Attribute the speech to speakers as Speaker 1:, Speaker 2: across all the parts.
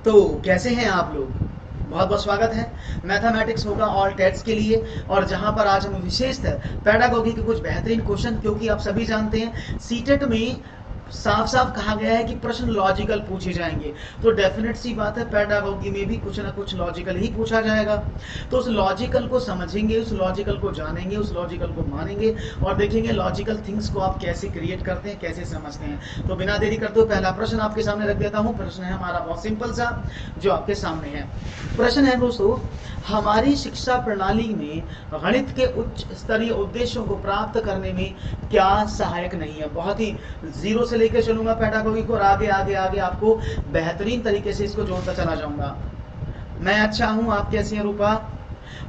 Speaker 1: तो कैसे हैं आप लोग? बहुत बहुत स्वागत है। मैथमेटिक्स होगा ऑल टेट्स के लिए, और जहां पर आज हम विशेषतः पैडागोगी के कुछ बेहतरीन क्वेश्चन, क्योंकि आप सभी जानते हैं सीटेट में साफ साफ कहा गया है कि प्रश्न लॉजिकल पूछे जाएंगे, तो डेफिनेट सी बात है पैडागोगी में भी कुछ ना कुछ लॉजिकल ही पूछा जाएगा। तो उस लॉजिकल को समझेंगे, उस लॉजिकल को जानेंगे, उस लॉजिकल को मानेंगे और देखेंगे लॉजिकल थिंग्स को आप कैसे क्रिएट करते हैं, कैसे समझते हैं। तो बिना देरी करते हुए पहला प्रश्न आपके सामने रख देता हूं। प्रश्न है हमारा बहुत सिंपल सा, जो आपके सामने है। प्रश्न है दोस्तों, हमारी शिक्षा प्रणाली में गणित के उच्च स्तरीय उद्देश्यों को प्राप्त करने में क्या सहायक नहीं है। बहुत ही जीरो से लेकर चलूंगा पैडागोगी को, और आगे आगे आगे आपको बेहतरीन तरीके से इसको जोड़ता चला जाऊंगा। मैं अच्छा हूं, आप कैसी हैं रूपा?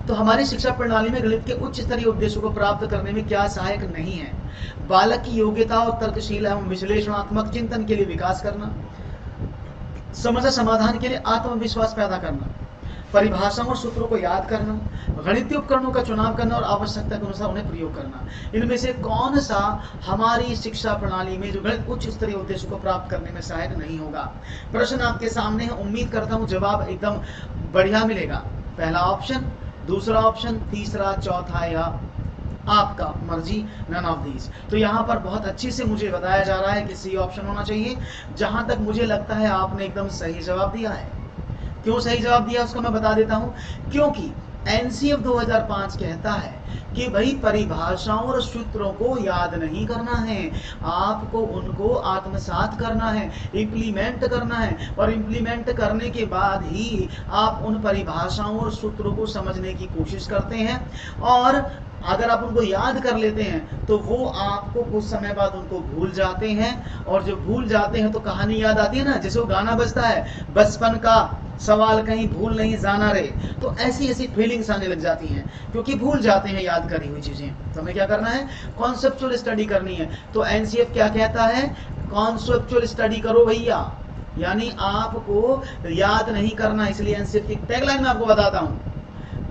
Speaker 1: तो हमारी शिक्षा प्रणाली में गणित के उच्च स्तरीय उद्देश्यों को प्राप्त करने में क्या सहायक नहीं है। बालक की योग्यता और तर्कशील एवं विश्लेषणात्मक चिंतन के लिए विकास करना, समस्या समाधान के लिए आत्मविश्वास पैदा करना, परिभाषाओं और सूत्रों को याद करना, गणितीय उपकरणों का चुनाव करना और आवश्यकता के अनुसार उन्हें प्रयोग करना। इनमें से कौन सा हमारी शिक्षा प्रणाली में जो गणित उच्च स्तरीय उद्देश्य को प्राप्त करने में सहायक नहीं होगा। प्रश्न आपके सामने है, उम्मीद करता हूं जवाब एकदम बढ़िया मिलेगा। पहला ऑप्शन, दूसरा ऑप्शन, तीसरा, चौथा या आपका मर्जी, नन ऑफ दीज। तो यहाँ पर बहुत अच्छे से मुझे बताया जा रहा है कि सी ऑप्शन होना चाहिए। जहां तक मुझे लगता है आपने एकदम सही जवाब दिया है। क्यों सही जवाब दिया उसको मैं बता देता हूं। क्योंकि एनसीएफ 2005 कहता है कि भाई परिभाषाओं और सूत्रों को याद नहीं करना है, आपको उनको आत्मसात करना है, इम्प्लीमेंट करना है, और इम्प्लीमेंट करने के बाद ही आप उन परिभाषाओं और सूत्रों को समझने की कोशिश करते हैं। और अगर आप उनको याद कर लेते हैं तो वो आपको कुछ समय बाद उनको भूल जाते हैं, और जो भूल जाते हैं तो कहानी याद आती है ना, जैसे वो गाना बजता है, बचपन का सवाल कहीं भूल नहीं जाना रे। तो ऐसी ऐसी फीलिंग्स आने लग जाती हैं, क्योंकि भूल जाते हैं याद करी हुई चीजें। तो हमें क्या करना है, कॉन्सेप्चुअल स्टडी करनी है। तो एनसीएफ क्या कहता है, कॉन्सेप्चुअल स्टडी करो भैया, यानी आपको याद नहीं करना। इसलिए एनसीएफ की टैगलाइन में आपको बताता हूं,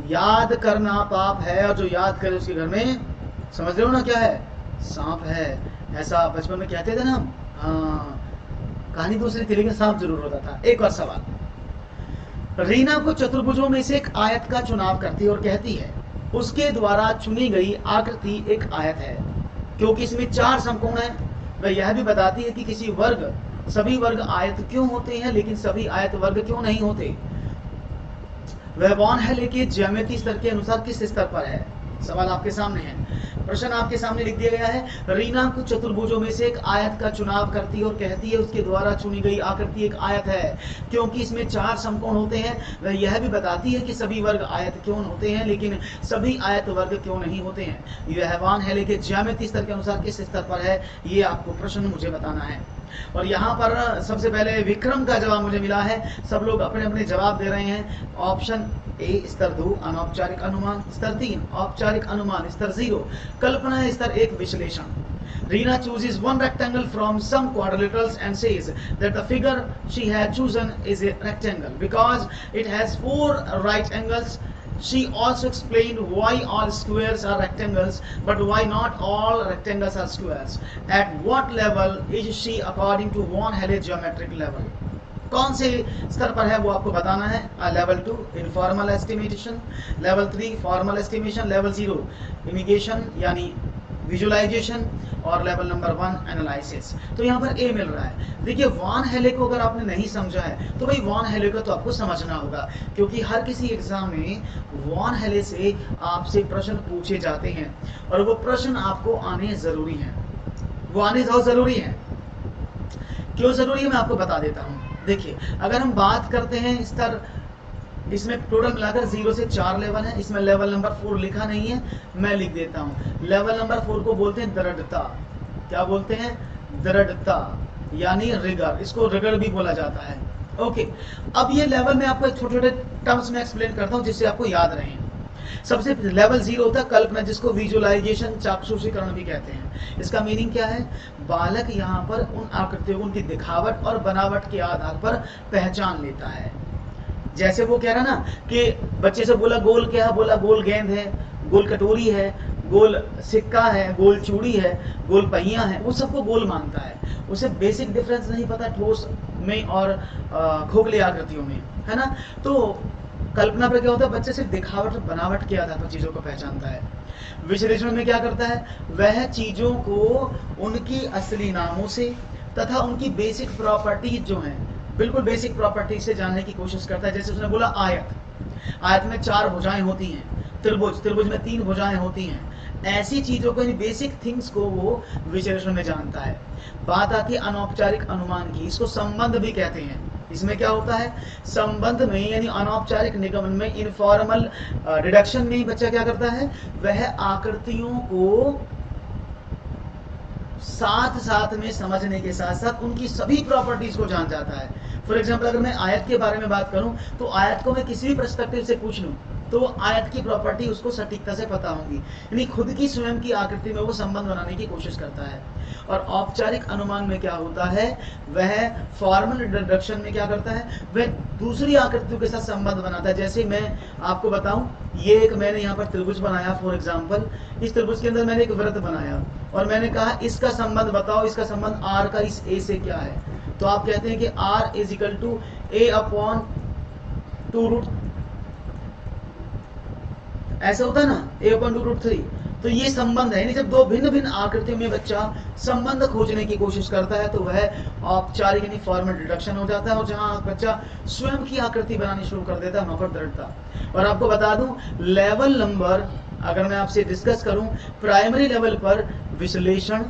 Speaker 1: याद करना पाप है और जो याद करे उसके घर में, समझ रहे हो ना क्या है, सांप है। ऐसा बचपन में कहते थे ना हम। हाँ, कहानी दूसरी थी लेकिन सांप जरूर होता था। एक और सवाल, रीना को चतुर्भुजों में से एक आयत का चुनाव करती है और कहती है उसके द्वारा चुनी गई आकृति एक आयत है, क्योंकि इसमें 4 समकोण है। वह यह भी बताती है कि किसी वर्ग, सभी वर्ग आयत क्यों होते हैं लेकिन सभी आयत वर्ग क्यों नहीं होते। वह वॉन हेले के ज्यामिति स्तर के अनुसार किस स्तर पर है। सवाल आपके सामने है, प्रश्न आपके सामने लिख दिया गया है। रीना कुछ चतुर्भुजों में से एक आयत का चुनाव करती है और कहती है उसके द्वारा चुनी गई आकृति एक आयत है, क्योंकि इसमें 4 समकोण होते हैं। वह यह भी बताती है कि सभी वर्ग आयत क्यों होते हैं लेकिन सभी आयत वर्ग क्यों नहीं होते हैं। यह वॉन हेले के ज्यामिति स्तर के अनुसार किस स्तर पर है, ये आपको प्रश्न मुझे बताना है। और यहाँ पर सबसे पहले विक्रम का जवाब मुझे मिला है। सब लोग अपने अपने जवाब दे रहे हैं। ऑप्शन ए स्तर 2 अनौपचारिक अनुमान, स्तर 3 औपचारिक अनुमान, स्तर 0 कल्पना, स्तर 1 विश्लेषण। Reena chooses one rectangle from some quadrilaterals and says that the figure she had chosen is a rectangle because it has 4 right angles. She also explained why all squares are rectangles but why not all rectangles are squares. At what level is she according to von Helle geometric level? कौन से स्तर पर है वो आपको बताना है। Level 2 informal estimation, level 3 formal estimation, level 0 इमिगेशन यानी विजुअलाइजेशन, और लेवल नंबर 1 एनालिसिस। तो यहाँ पर ए मिल रहा है। देखिए वॉन हेले को अगर आपने नहीं समझा है तो भाई वॉन हेले को तो आपको समझना होगा, क्योंकि हर किसी एग्जाम में वॉन हेले से आपसे प्रश्न पूछे जाते हैं और वो प्रश्न आपको आने जरूरी हैं। वो आने बहुत जरूरी है। क्यों जरूरी है मैं आपको बता देता हूँ। देखिए अगर हम बात करते हैं स्तर, इसमें टोटल मिलाकर 0 से 4 लेवल है। इसमें लेवल नंबर 4 लिखा नहीं है, मैं लिख देता हूं। लेवल नंबर 4 को बोलते हैं दृढ़ता। क्या बोलते हैं? दृढ़ता यानी रिगर, इसको रिगर भी बोला जाता है। ओके, अब ये लेवल में आपको छोटे छोटे टर्म्स में एक्सप्लेन करता हूं जिससे आपको याद रहे। सबसे लेवल 0 होता है कल्पना, जिसको विजुअलाइजेशन चाक्षुषीकरण भी कहते हैं। इसका मीनिंग क्या है? बालक यहाँ पर उन आकृतियों, उनकी दिखावट और बनावट के आधार पर पहचान लेता है। जैसे वो कह रहा ना कि बच्चे से बोला गोल क्या है, बोला गोल गेंद है, गोल कटोरी है, गोल सिक्का है, गोल चूड़ी है, गोल पहिया है, वो सबको गोल मानता है। उसे बेसिक डिफरेंस नहीं पता ठोस में और खोखली आकृतियों में, है ना। तो कल्पना पे क्या होता है, बच्चे सिर्फ दिखावट बनावट के आधार पर चीजों को पहचानता है। विश्लेषण में क्या करता है, वह चीजों को उनकी असली नामों से तथा उनकी बेसिक प्रॉपर्टीज जो हैं, बिल्कुल बेसिक प्रॉपर्टीज से जानने की कोशिश करता है। जैसे उसने बोला आयत में 4 भुजाएं होती हैं, त्रिभुज में 3 भुजाएं होती हैं, ऐसी चीजों को, बेसिक थिंग्स को वो विश्लेषण में जानता है। बात आती है अनौपचारिक अनुमान की, इसको संबंध भी कहते हैं। इसमें क्या होता है, संबंध में यानी अनौपचारिक निगमन में, इनफॉर्मल डिडक्शन में बच्चा क्या करता है, वह आकृतियों को साथ साथ में समझने के साथ साथ उनकी सभी प्रॉपर्टीज को जान जाता है। फॉर एग्जाम्पल, अगर मैं आयत के बारे में बात करूं तो आयत को मैं किसी भी पर्सपेक्टिव से पूछ लूं तो आयत की प्रॉपर्टी उसको सटीकता से पता होगी, यानी खुद की स्वयं की आकृति में वो संबंध बनाने की कोशिश करता है। और औपचारिक अनुमान में क्या होता है, वह फॉर्मल डिडक्शन में क्या करता है, वह दूसरी आकृतियों के साथ संबंध बनाता है। जैसे मैं आपको बताऊं, ये एक मैंने यहाँ पर त्रिभुज बनाया, फॉर एग्जाम्पल इस त्रिभुज के अंदर मैंने एक वृत्त बनाया और मैंने कहा इसका संबंध बताओ, इसका संबंध आर का इस ए से क्या है। तो आप कहते हैं कि R is equal to a upon 2√, ऐसा होता है ना, ए अपॉन 2√3। तो ये संबंध है, यानी जब दो भिन्न भिन्न आकृतियों में बच्चा संबंध खोजने की कोशिश करता है तो वह औपचारिक यानी फॉर्मल डिडक्शन हो जाता है। और जहां बच्चा स्वयं की आकृति बनानी शुरू कर देता है, वहां पर दृढ़ता। और आपको बता दूं, लेवल नंबर अगर मैं आपसे डिस्कस करूं, प्राइमरी लेवल पर विश्लेषण,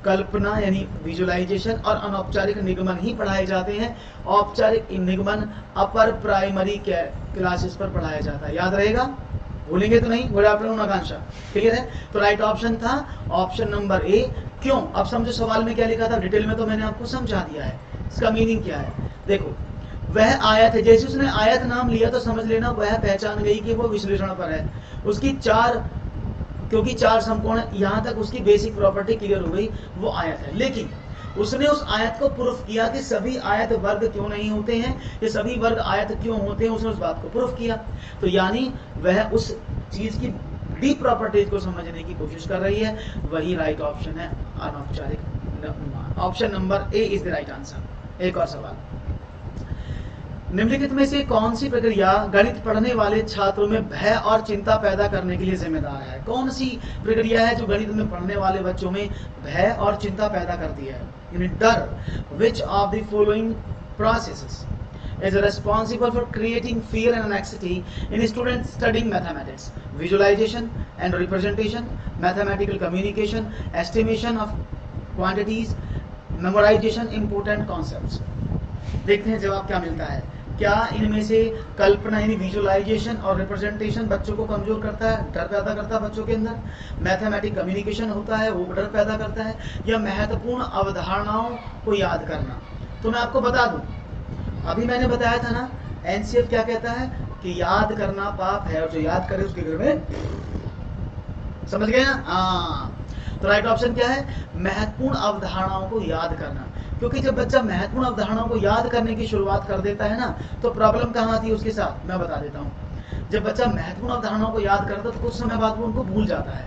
Speaker 1: कल्पना यानी विजुअलाइजेशन और अनौपचारिक निगमन ही पढ़ाए जाते हैं। औपचारिक निगमन अपर प्राइमरी क्लासेस पर पढ़ाया जाता है, याद रहेगा, भूलेंगे तो नहीं। गुड आफ्टरनून आकांक्षा, क्लियर है। तो राइट ऑप्शन था ऑप्शन नंबर ए। क्यों, अब समझो सवाल में क्या लिखा था, डिटेल में तो मैंने आपको समझा दिया है, इसका मीनिंग क्या है। देखो, वह आयत है, जैसे उसने आयत नाम लिया तो समझ लेना वह पहचान गई कि वो विश्लेषण पर है। उसकी क्योंकि 4 समकोण, यहां तक उसकी बेसिक प्रॉपर्टी क्लियर हो गई, वो आयत है। लेकिन उसने उस आयत को प्रूफ किया कि सभी आयत वर्ग क्यों नहीं होते हैं, ये सभी वर्ग आयत क्यों होते हैं, उसने उस बात को प्रूफ किया। तो यानी वह उस चीज की डीप प्रॉपर्टीज को समझने की कोशिश कर रही है, वही राइट ऑप्शन है अनौपचारिक। Option number A is the right answer. एक और सवाल, निम्नलिखित में से कौन सी प्रक्रिया गणित पढ़ने वाले छात्रों में भय और चिंता पैदा करने के लिए जिम्मेदार है। कौन सी प्रक्रिया है जो गणित में पढ़ने वाले बच्चों में भय और चिंता पैदा करती है, यानी डर। विच of the following processes is responsible for creating fear and anxiety in students studying mathematics? Visualization and representation, mathematical communication, estimation of quantities, memorization important concepts। देखते हैं जवाब क्या मिलता है। क्या इनमें से कल्पना यानी विजुअलाइजेशन और रिप्रेजेंटेशन बच्चों को कमजोर करता है, डर पैदा करता है बच्चों के अंदर, मैथमेटिक कम्युनिकेशन होता है वो डर पैदा करता है, या महत्वपूर्ण अवधारणाओं को याद करना। तो मैं आपको बता दूं, अभी मैंने बताया था ना, एनसीएफ क्या कहता है कि याद करना पाप है और जो याद करे उसके घर में, समझ गए ना। तो राइट ऑप्शन क्या है, महत्वपूर्ण अवधारणाओं को याद करना। क्योंकि जब बच्चा महत्वपूर्ण अवधारणाओं को याद करने की शुरुआत कर देता है ना, तो प्रॉब्लम कहाँ आती है उसके साथ, मैं बता देता हूँ। जब बच्चा महत्वपूर्ण अवधारणाओं को याद करता है तो कुछ समय बाद वो उनको भूल जाता है,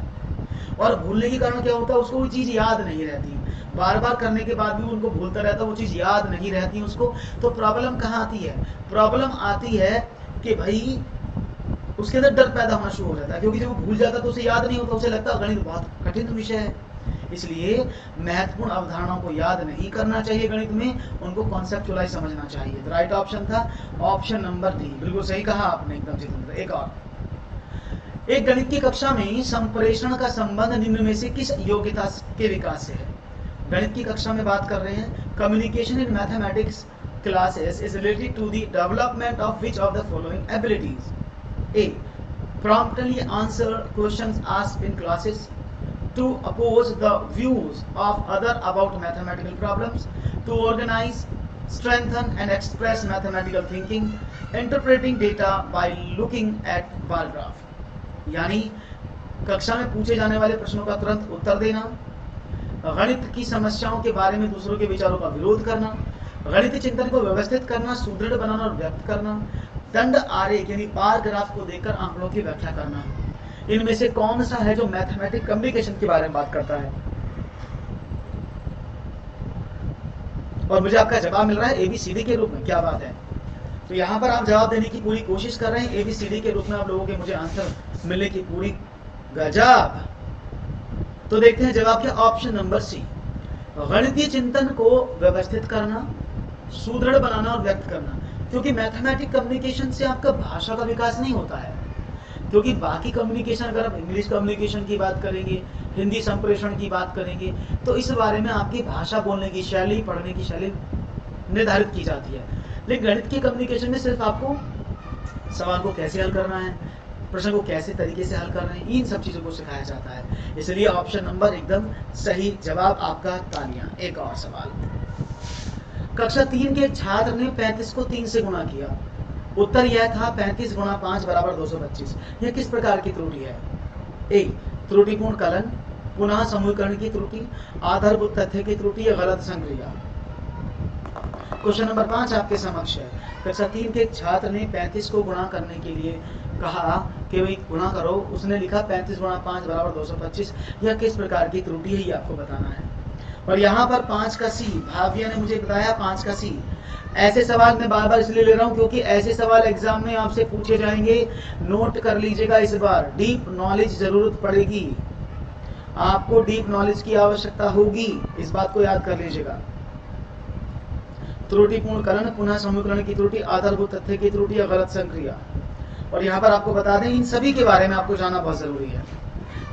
Speaker 1: और भूलने के कारण क्या होता है, उसको वो चीज याद नहीं रहती, बार बार करने के बाद भी उनको भूलता रहता है, वो चीज याद नहीं रहती उसको। तो प्रॉब्लम कहाँ आती है, प्रॉब्लम आती है कि भाई उसके अंदर डर पैदा होना शुरू हो जाता है, क्योंकि जब वो भूल जाता है तो उसे याद नहीं होता, उसे लगता है गणित बहुत कठिन विषय है। इसलिए महत्वपूर्ण अवधारणाओं को याद नहीं करना चाहिए गणित में, उनको कॉन्सेप्चुअलाइज समझना चाहिए। तो राइट ऑप्शन था ऑप्शन नंबर डी, बिल्कुल सही कहा आपने, एकदम जितेंद्र। एक और, एक गणित की कक्षा में संप्रेषण का संबंध निम्न में से किस योग्यता के विकास से है। गणित की कक्षा में बात कर रहे हैं, communication in mathematics classes is related to the development of which of the following abilities. A, promptly answer questions asked in classes, to oppose the views of other about mathematical problems, to organize, strengthen and express mathematical thinking, interpreting data by looking at bar graph। यानी कक्षा में पूछे जाने वाले प्रश्नों का तुरंत उत्तर देना, गणित की समस्याओं के बारे में दूसरों के विचारों का विरोध करना, गणित चिंतन को व्यवस्थित करना, सुदृढ़ बनाना और व्यक्त करना, दंड आरेख यानी बार ग्राफ को देखकर आंकड़ों की व्याख्या करना। इनमें से कौन सा है जो मैथमेटिक कम्युनिकेशन के बारे में बात करता है। और मुझे आपका जवाब मिल रहा है ABCD के रूप में। क्या बात है। तो यहाँ पर आप जवाब देने की पूरी कोशिश कर रहे हैं, ABCD के रूप में आप लोगों के मुझे आंसर मिलने की पूरी गजब। तो देखते हैं जवाब क्या, ऑप्शन नंबर सी, गणितीय चिंतन को व्यवस्थित करना, सुदृढ़ बनाना और व्यक्त करना। क्योंकि मैथमेटिक कम्युनिकेशन से आपका भाषा का विकास नहीं होता है, क्योंकि बाकी कम्युनिकेशन, अगर आप इंग्लिश कम्युनिकेशन की बात करेंगे, हिंदी संप्रेषण की बात करेंगे, तो इस बारे में आपकी भाषा बोलने की शैली, पढ़ने की शैली निर्धारित की जाती है। लेकिन गणित की कम्युनिकेशन में सिर्फ आपको सवाल को कैसे हल करना है, प्रश्न को कैसे तरीके से हल करना है, इन सब चीजों को सिखाया जाता है। इसलिए ऑप्शन नंबर एकदम सही जवाब आपका, तालियां। एक और सवाल, कक्षा 3 के एक छात्र ने 35 को 3 से गुणा किया। उत्तर यह था 35 गुणा 5 बराबर 225। यह किस प्रकार की त्रुटि है? ए, त्रुटिपूर्ण कलन, पुनः समूहीकरण की त्रुटि, आधारभूत तथ्य की त्रुटि या गलत संक्रिया। क्वेश्चन नंबर 5 आपके समक्ष है। कक्षा 3 के एक छात्र ने 35 को गुणा करने के लिए कहा कि भाई गुणा करो, उसने लिखा 35 गुणा 5 बराबर 225। यह किस प्रकार की त्रुटि है, ये आपको बताना है। और यहाँ पर 5 का सी, भाविया ने मुझे बताया 5 का सी। ऐसे सवाल मैं बार बार इसलिए ले रहा हूँ क्योंकि ऐसे सवाल एग्जाम में आपसे पूछे जाएंगे, नोट कर लीजिएगा। इस बार डीप नॉलेज जरूरत पड़ेगी, आपको डीप नॉलेज की आवश्यकता होगी, इस बात को याद कर लीजिएगा। त्रुटिपूर्ण कलन, पुनः समूहीकरण की त्रुटि, आधारभूत तथ्य की त्रुटि या गलत संक्रिया। और यहाँ पर आपको बता दें, इन सभी के बारे में आपको जानना बहुत जरूरी है।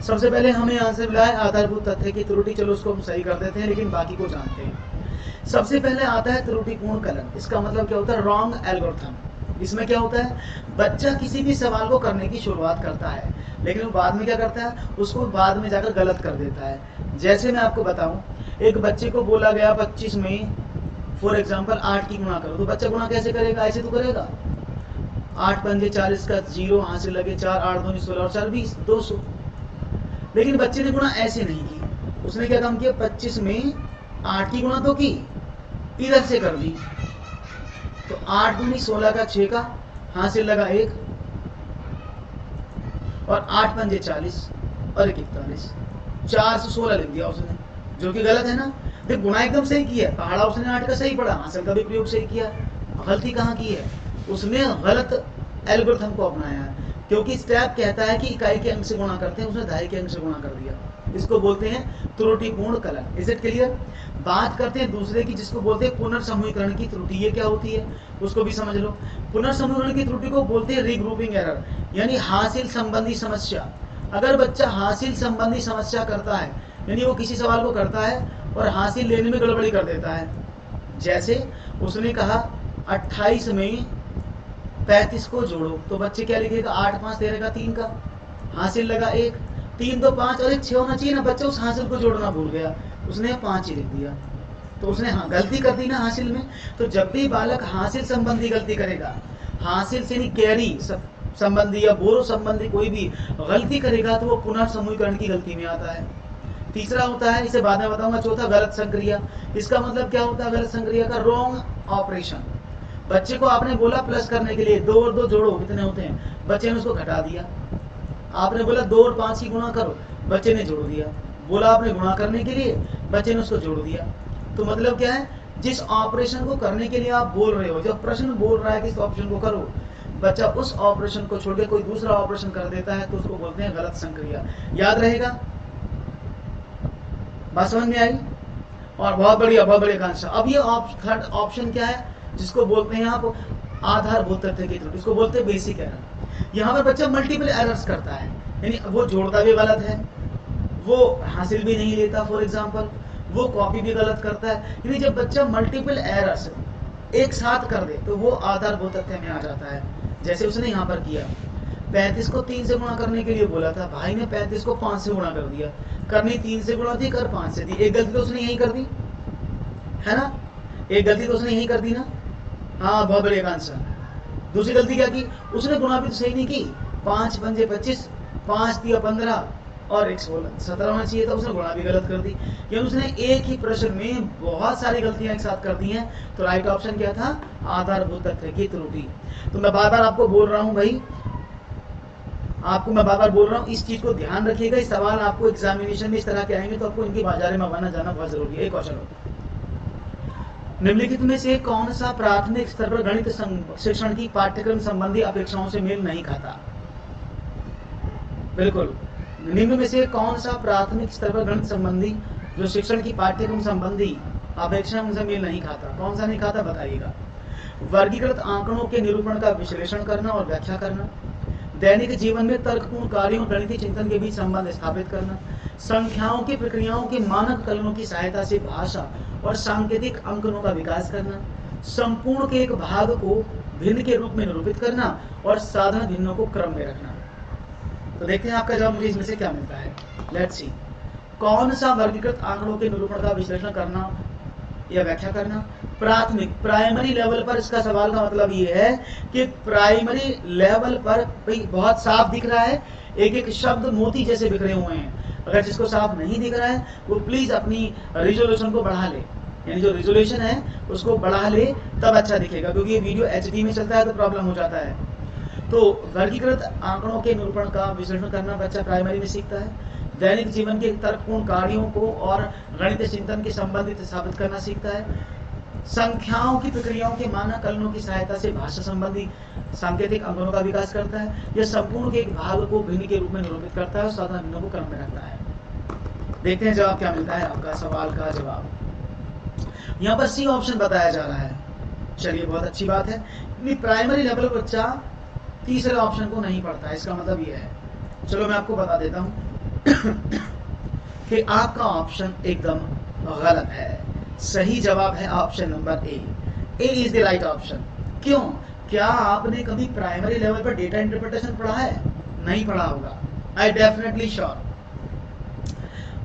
Speaker 1: सबसे पहले हमें यहाँ से मिला है आधारभूत तथ्य की त्रुटि, चलो उसको हम सही कर देते हैं, लेकिन बाकी को जानते हैं। सबसे पहले आता है त्रुटिपूर्ण कलन। इसका मतलब क्या होता है? Wrong algorithm. इसमें क्या होता है, बच्चा किसी भी सवाल को करने की शुरुआत करता है, लेकिन वो बाद में क्या करता है, उसको बाद में जाकर गलत कर देता है। जैसे मैं आपको बताऊं, एक बच्चे को बोला गया 25 में फॉर एग्जाम्पल 8 की गुणा करो, तो बच्चा गुणा कैसे करेगा? ऐसे तो करेगा, 8 पंजे 40 का 0 हासिल लगे 4, 8 दूनी 16 और 4 20, 200। लेकिन बच्चे ने गुणा ऐसे नहीं की, उसने क्या काम किया, 25 में 8 की गुणा तो की, इधर से कर दी, तो 8 दूनी 16 का 6 का हासिल लगा 1, और 8 पंजे 40 और 1 41, 4 से 16 लिख दिया उसने, जो कि गलत है ना। देख, गुणा एकदम सही किया, पहाड़ा उसने 8 का सही पढ़ा, हासिल का भी प्रयोग सही किया। गलती कहाँ की है? उसने गलत एल्गोरिथम को अपनाया है, क्योंकि स्टेप कहता है कि इकाई के अंक से गुणा करते हैं, उसने दहाई के अंक से गुणा कर दिया। इसको बोलते हैं त्रुटिपूर्ण कलन। Is it clear? बात करते हैं दूसरे की, जिसको बोलते हैं पुनर्समूहीकरण की त्रुटि। ये क्या होती है उसको भी समझ लो। पुनर्समूहीकरण की त्रुटि को बोलते हैं रीग्रुपिंग एरर, यानी हासिल संबंधी समस्या। अगर बच्चा हासिल संबंधी समस्या करता है, यानी वो किसी सवाल को करता है और हासिल लेने में गड़बड़ी कर देता है। जैसे उसने कहा 28 में 35 को जोड़ो, तो बच्चे क्या लिखेगा, 8 5 13 का 3 का हासिल लगा 1, 3 तो 5 और 1 6 होना चाहिए ना। बच्चा उस हासिल को जोड़ना भूल गया, उसने 5 ही लिख दिया, तो उसने गलती कर दी ना हासिल में। तो जब भी बालक हासिल संबंधी गलती करेगा, हासिल से नहीं कैरी संबंधी या बोरो संबंधी कोई भी गलती करेगा, तो वो पुनर्समूहीकरण की गलती में आता है। तीसरा होता है, इसे बाद में बताऊंगा, चौथा गलत संक्रिया। इसका मतलब क्या होता है गलत संक्रिया का? Wrong operation. बच्चे को आपने बोला प्लस करने के लिए 2 और 2 जोड़ो, कितने होते हैं, बच्चे ने उसको घटा दिया। आपने बोला 2 और 5 की गुणा करो, बच्चे ने जोड़ दिया। बोला आपने गुणा करने के लिए, बच्चे ने उसको जोड़ दिया। तो मतलब क्या है, जिस ऑपरेशन को करने के लिए आप बोल रहे हो, जब प्रश्न बोल रहा है कि इस ऑपरेशन को करो, बच्चा उस ऑपरेशन को छोड़ के कोई दूसरा ऑपरेशन कर देता है, तो उसको बोलते हैं गलत संक्रिया। याद रहेगा? बात समझ में आई? और बहुत बढ़िया आंसर। अब ये थर्ड ऑप्शन क्या है, जिसको बोलते हैं आप आधारभूत तथ्य की त्रुटि, इसको बोलते हैं बेसिक एरर। यहाँ पर बच्चा मल्टीपल एरर्स करता है, यानी वो जोड़ता भी गलत है, वो हासिल भी नहीं लेता, फॉर एग्जाम्पल वो कॉपी भी गलत करता है। यानी जब बच्चा मल्टीपल एरर्स एक साथ कर दे, तो वो आधारभूत तथ्य में आ जाता है। जैसे उसने यहाँ पर किया, 35 को 3 से गुणा करने के लिए बोला था, भाई ने 35 को 5 से गुणा कर दिया। करनी 3 से गुणा थी, कर 5 से दी। एक गलती तो उसने यही कर दी है ना, एक गलती तो उसने यही कर दी ना। हाँ, बहुत बढ़िया आंसर। दूसरी गलती क्या की, उसने गुणा भी तो सही नहीं की। 5 पंजे 25, 5 दिया 15 और 1 16, 17 होना चाहिए था, उसने गुणा भी गलत कर दी। यानी उसने एक ही प्रश्न में बहुत सारी गलतियां एक साथ कर दी हैं। तो राइट ऑप्शन क्या था, आधारभूत तथ्य की त्रुटि। तो मैं बार बार आपको बोल रहा हूं भाई, आपको मैं बार बार बोल रहा हूँ, इस चीज को ध्यान रखिएगा। इस सवाल आपको एग्जामिनेशन में इस तरह के आएंगे, तो आपको इनके बाजार में आना जाना बहुत जरूरी है। एक क्वेश्चन हो, निम्नलिखित में से कौन सा प्राथमिक स्तर पर गणित शिक्षण की पाठ्यक्रम संबंधी अपेक्षाओं से मेल नहीं खाता? बिल्कुल, निम्न में से कौन सा प्राथमिक स्तर पर गणित संबंधी जो शिक्षण की पाठ्यक्रम संबंधी अपेक्षाओं से मेल नहीं खाता? कौन सा नहीं खाता बताइएगा? वर्गीकृत आंकड़ों के निरूपण का विश्लेषण करना और व्याख्या करना, दैनिक जीवन में तर्कपूर्ण कार्यों गणितीय चिंतन के बीच संबंध स्थापित करना, संख्याओं की प्रक्रियाओं के मानक कलनों की सहायता से भाषा और सांकेतिक अंकनों का विकास करना, संपूर्ण के एक भाग को भिन्न के रूप में निरूपित करना और साधारण भिन्नों को क्रम में रखना। तो देखते हैं आपका जवाब मुझे इसमें से क्या मिलता है। लेट्स सी, कौन सा वर्गीकृत आंकड़ों के निरूपण का विश्लेषण करना या व्याख्या करना? प्राथमिक प्राइमरी लेवल पर। इसका सवाल का मतलब ये है कि प्राइमरी लेवल पर बहुत साफ दिख रहा है, एक एक शब्द मोती जैसे बिखरे हुए हैं। अगर जिसको साफ नहीं दिख रहा है वो प्लीज अपनी रिजोल्यूशन को बढ़ा ले, यानी जो रिजोल्यूशन है उसको बढ़ा ले, तब अच्छा दिखेगा, क्योंकि ये वीडियो HD में चलता है तो प्रॉब्लम हो जाता है। तो वर्गीकृत आंकड़ों के निरूपण का विश्लेषण करना बच्चा प्राइमरी में सीखता है, दैनिक जीवन के तर्कपूर्ण कार्यों को और गणितीय चिंतन के संबंधित स्थापित करना सीखता है, संख्याओं की प्रक्रियाओं के मानक कलनों की सहायता से भाषा संबंधी सांकेतिक अंकनों का विकास करता है, यह संपूर्ण के एक भाग को भिन्न के रूप में निरूपित करता है और साधारण भिन्नों को क्रम में रखता है। देखते हैं जवाब क्या मिलता है आपका सवाल का जवाब। यहाँ पर सी ऑप्शन बताया जा रहा है। चलिए, बहुत अच्छी बात है। प्राइमरी लेवल बच्चा तीसरे ऑप्शन को नहीं पढ़ता है, इसका मतलब ये है। चलो मैं आपको बता देता हूँ कि आपका ऑप्शन एकदम गलत है। सही जवाब है option number A is the right option. क्यों? क्या आपने कभी प्राइमरी लेवल पर डेटा इंटरप्रिटेशन पढ़ा है? नहीं पढ़ा होगा, आई डेफिनेटली श्योर।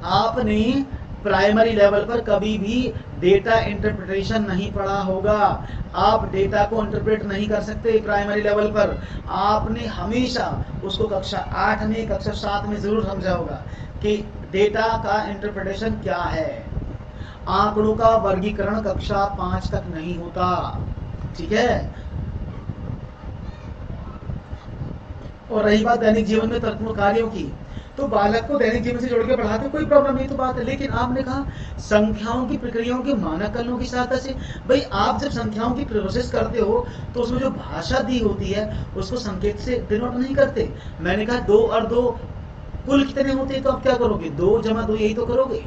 Speaker 1: आपने प्राइमरी लेवल पर कभी भी डेटा इंटरप्रिटेशन नहीं पढ़ा होगा। आप डेटा को इंटरप्रेट नहीं कर सकते प्राइमरी लेवल पर। आपने हमेशा उसको कक्षा 8 में, कक्षा 7 में जरूर समझा होगा कि डेटा का इंटरप्रिटेशन क्या है। आंकड़ों का वर्गीकरण कक्षा 5 तक नहीं होता, ठीक है। और रही बात दैनिक जीवन में तर्कपूर्ण कार्यों की, तो बालक को दैनिक जीवन से जोड़ के पढ़ाते कोई प्रॉब्लम नहीं, तो बात है। लेकिन आपने कहा संख्याओं की प्रक्रियाओं के मानक कलनों की सहायता से। भाई आप जब संख्याओं की प्रोसेस करते हो तो उसमें जो भाषा दी होती है उसको संकेत से डिनोट नहीं करते। मैंने कहा 2 और 2 कुल कितने होते हैं, तो आप क्या करोगे? 2 जमा 2 यही तो करोगे।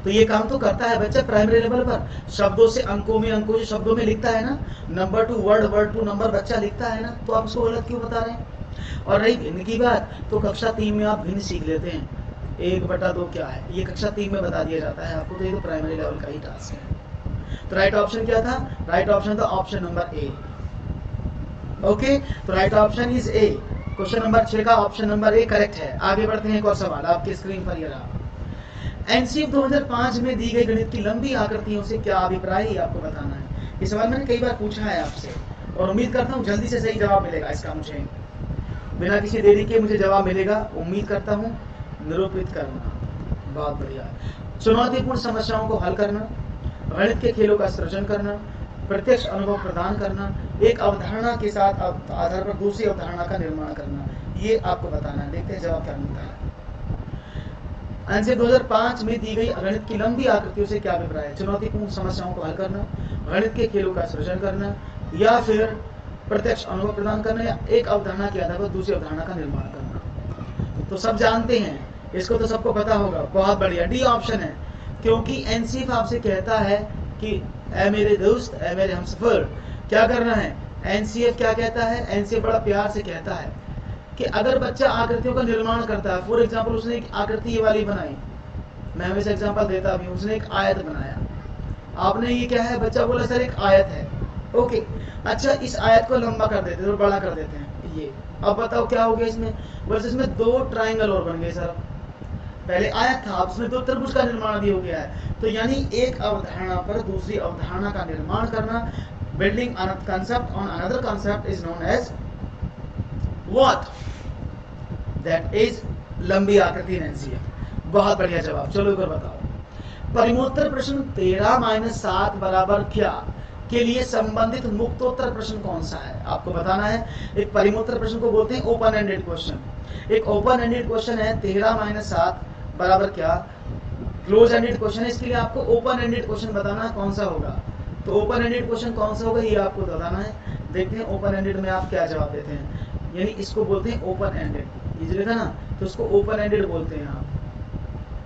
Speaker 1: तो ये काम तो करता है बच्चा प्राइमरी लेवल पर। शब्दों से अंकों में, अंकों से शब्दों में लिखता है ना, number to word, word to number बच्चा लिखता है ना, तो आप उसको गलत क्यों बता रहे हैं? और रही भिन्न की बात, तो कक्षा 3 में आप भिन्न सीख लेते हैं। 1/2 क्या है ये कक्षा 3 में बता दिया जाता है आपको, तो ये तो प्राइमरी लेवल का ही टास्क है। तो राइट ऑप्शन क्या था? राइट ऑप्शन था ऑप्शन नंबर ए। ओके, तो right option is a. Question number 6 का ऑप्शन नंबर ए करेक्ट है। आगे बढ़ते हैं एक और सवाल आपकी स्क्रीन पर ये रहा। एनसीएफ 2005 में दी गई गणित की लंबी आकृतियों से क्या अभिप्राय है, आपको बताना है। ये सवाल मैंने कई बार पूछा है आपसे और उम्मीद करता हूँ जल्दी से सही जवाब मिलेगा इसका। मुझे बिना किसी देरी के मुझे जवाब मिलेगा, उम्मीद करता हूँ। निरूपित करना, बहुत बढ़िया। चुनौतीपूर्ण समस्याओं को हल करना, गणित के खेलों का सृजन करना, प्रत्यक्ष अनुभव प्रदान करना, एक अवधारणा के साथ आधार पर दूसरी अवधारणा का निर्माण करना, ये आपको बताना है। देखते हैं जवाब क्या मिलता है। एनसीएफ 2005 में दी गई गणित की लंबी आकृतियों से क्या अभिप्राय है? चुनौतीपूर्ण समस्याओं को हल करना, गणित के खेलों का सृजन करना, या फिर प्रत्यक्ष अनुभव प्रदान करना, या एक अवधारणा के आधार पर दूसरी अवधारणा का निर्माण करना। तो सब जानते हैं, इसको तो सबको पता होगा। बहुत बढ़िया, डी ऑप्शन है। क्योंकि एनसीएफ आपसे कहता है कि ऐ मेरे दोस्त, ऐ मेरे हमसफर, क्या करना है। एनसीएफ क्या कहता है? एनसीएफ बड़ा प्यार से कहता है कि अगर बच्चा आकृतियों का निर्माण करता है, फॉर एग्जाम्पल उसने एक आकृति ये वाली बनाई, मैं हमेशा एग्जाम्पल देता भी हूँ, उसने एक आयत बनाया, आपने ये क्या है, बच्चा बोला सर एक आयत है, ओके, अच्छा इस आयत को लंबा कर देते हैं और बड़ा कर देते हैं ये, अब बताओ क्या हो गया इसमें? बस इसमें 2 ट्राइंगल और बन गए सर। पहले आयत था, अब उसमें 2 त्रिभुज का निर्माण भी हो गया है। तो यानी एक अवधारणा पर दूसरी अवधारणा का निर्माण करना, building concept on another concept is known as what? That is लंबी आकृति एनसीएफ। बहुत बढ़िया जवाब। चलो इधर बताओ, परिमोत्तर प्रश्न 13-7 बराबर क्या के लिए संबंधित मुक्तोत्तर प्रश्न कौन सा है, आपको बताना है। एक परिमोत्तर प्रश्न को बोलते हैं ओपन एंडेड क्वेश्चन। एक ओपन एंडेड क्वेश्चन है 13-7 बराबर क्या, क्लोज एंडेड क्वेश्चन है, इसके लिए आपको ओपन एंडेड क्वेश्चन बताना है कौन सा होगा। तो ओपन एंडेड क्वेश्चन कौन सा होगा ये आपको बताना है। देखते हैं ओपन एंडेड में आप क्या जवाब देते हैं, यानी इसको बोलते हैं ओपन एंडेड, ये जो लिखा ना तो उसको ओपन एंडेड बोलते हैं आप,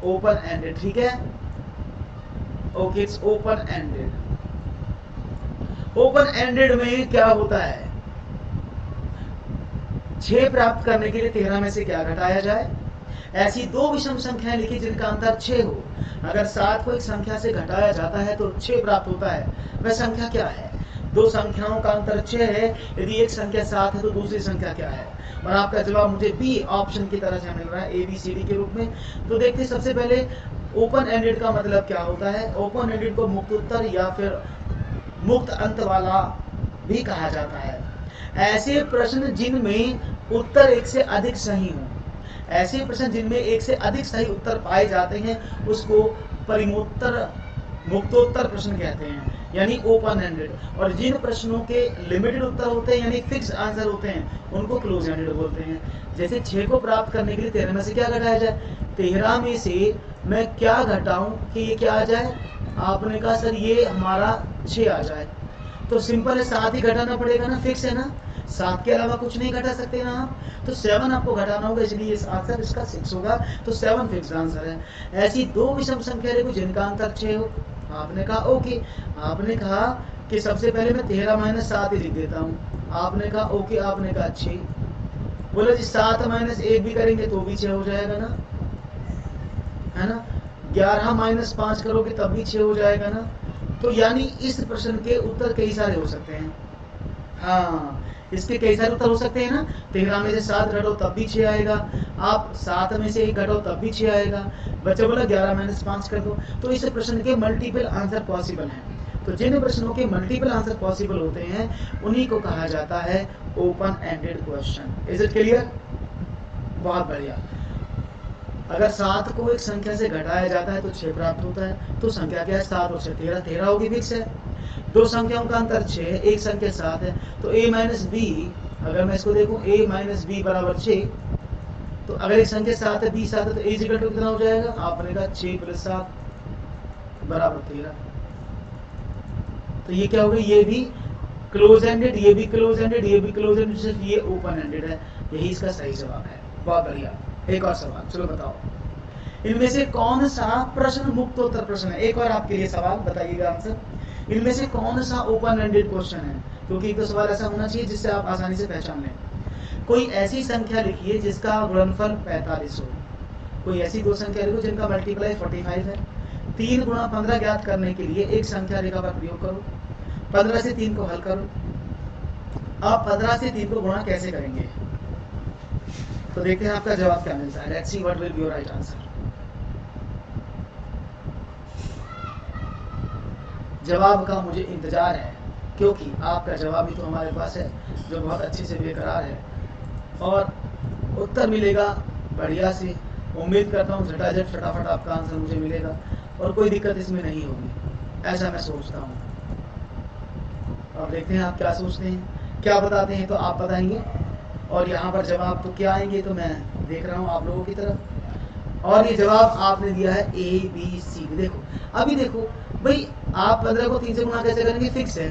Speaker 1: ओपन एंडेड, ठीक है। Okay, it's open ended. Open ended में क्या होता है, 6 प्राप्त करने के लिए 13 में से क्या घटाया जाए। ऐसी दो विषम संख्याएं लिखी जिनका अंतर 6 हो। अगर 7 को एक संख्या से घटाया जाता है तो 6 प्राप्त होता है, वह संख्या क्या है। दो संख्याओं का अंतर 6 है, यदि एक संख्या 7 है तो दूसरी संख्या क्या है। और आपका जवाब मुझे बी ऑप्शन की तरह से मिल रहा है, ABCD के रूप में। तो देखते सबसे पहले ओपन एंडेड का मतलब क्या होता है। ओपन एंडेड को मुक्त उत्तर या फिर मुक्त अंत वाला भी कहा जाता है। ऐसे प्रश्न जिनमें उत्तर एक से अधिक सही हो, ऐसे प्रश्न जिनमें एक से अधिक सही उत्तर पाए जाते हैं उसको परिमोत्तर मुक्तोत्तर प्रश्न कहते हैं, यानी ओपन एंडेड। और जिन प्रश्नों के लिमिटेड उत्तर होते हैं यानी फिक्स आंसर होते हैं उनको क्लोज एंडेड बोलते हैं। जैसे 6 को प्राप्त करने के लिए 13 में से क्या घटाया जाए, 13 में से मैं क्या घटाऊं कि ये क्या आ जाए। आपने कहा सर ये हमारा 6 आ जाए, तो सिंपल है 7 ही घटाना पड़ेगा ना, फिक्स है ना, 7 के अलावा कुछ नहीं घटा सकते ना आप। तो 7 आपको घटाना होगा, इसलिए इस आंसर इसका 6 होगा, तो 7 फिक्स आंसर है। ऐसी दो विषम संख्या देखो जिनका अंतर 6 हो। आपने कहा ओके, आपने कहा कि सबसे पहले मैं 13 - 7 ही लिख देता हूँ। आपने कहा ओके, आपने कहा 6, बोले जी 7 - 1 भी करेंगे तो भी 6 हो जाएगा ना, है ना। 11 - 5 करोगे तब भी 6 हो जाएगा ना। तो यानी इस प्रश्न के उत्तर कई सारे हो सकते हैं। हाँ, इसके कई सारे उत्तर हो सकते हैं ना। 13 में से 7 घटो तब भी 6 आएगा, आप 7 में से 1 घटो तब भी 6 आएगा। बच्चा बोला 11 - 5 कर दो। तो इस प्रश्न के मल्टीपल आंसर पॉसिबल हैं। तो जिन प्रश्नों के मल्टीपल आंसर पॉसिबल होते हैं उन्हीं को कहा जाता है open ended question. Is it clear? बहुत बढ़िया। अगर 7 को एक संख्या से घटाया जाता है तो 6 प्राप्त होता है, तो संख्या क्या है, 7 और 6 13, 13 होगी, फिक्स है। दो संख्याओं का अंतर 6 है, एक संख्या 7 है, तो a - b, अगर मैं इसको देखूं a - b बराबर 6, तो अगर एक संख्या 7 है, b 7 है, तो a इक्वल टू कितना हो जाएगा। आपने कहा 6 + 7 बराबर 13। तो ये क्या हो गया, ये भी क्लोज एंडेड, ये भी क्लोज एंडेड, ये भी क्लोज एंडेड, सिर्फ ये ओपन एंडेड है। यही इसका सही जवाब है। बहुत बढ़िया। एक और सवाल, चलो बताओ, इनमें से कौन सा प्रश्न मुक्तोत्तर प्रश्न है। एक और आपके लिए सवाल, बताइएगा आंसर। इनमें से कौन सा ओपन एंडेड क्वेश्चन है, क्योंकि एक तो सवाल ऐसा होना चाहिए जिससे आप आसानी से पहचान लें। कोई ऐसी संख्या लिखिए जिसका गुणनफल 45 हो। कोई ऐसी दो संख्या लिखो जिनका मल्टीप्लाई 45 है। 3 × 15 ज्ञात करने के लिए एक संख्या रेखा का प्रयोग करो। 15 से 3 को हल करो। आप 15 से 3 को गुणा कैसे करेंगे, तो देखते हैं आपका जवाब क्या मिलता है। Let's see what will be your right answer. जवाब का मुझे इंतजार है, क्योंकि आपका जवाब भी तो हमारे पास है जो बहुत अच्छे से बेकरार है, और उत्तर मिलेगा बढ़िया से। उम्मीद करता हूँ झटाझट फटाफट आपका आंसर मुझे मिलेगा और कोई दिक्कत इसमें नहीं होगी, ऐसा मैं सोचता हूँ। अब देखते हैं आप क्या सोचते हैं, क्या बताते हैं, तो आप बताएंगे। और यहाँ पर जवाब तो क्या आएंगे, तो मैं देख रहा हूँ आप लोगों की तरफ। और ये जवाब आपने दिया है ABC। देखो अभी देखो भाई, आप 15 को 3 से गुणा कैसे करेंगे, फिक्स है,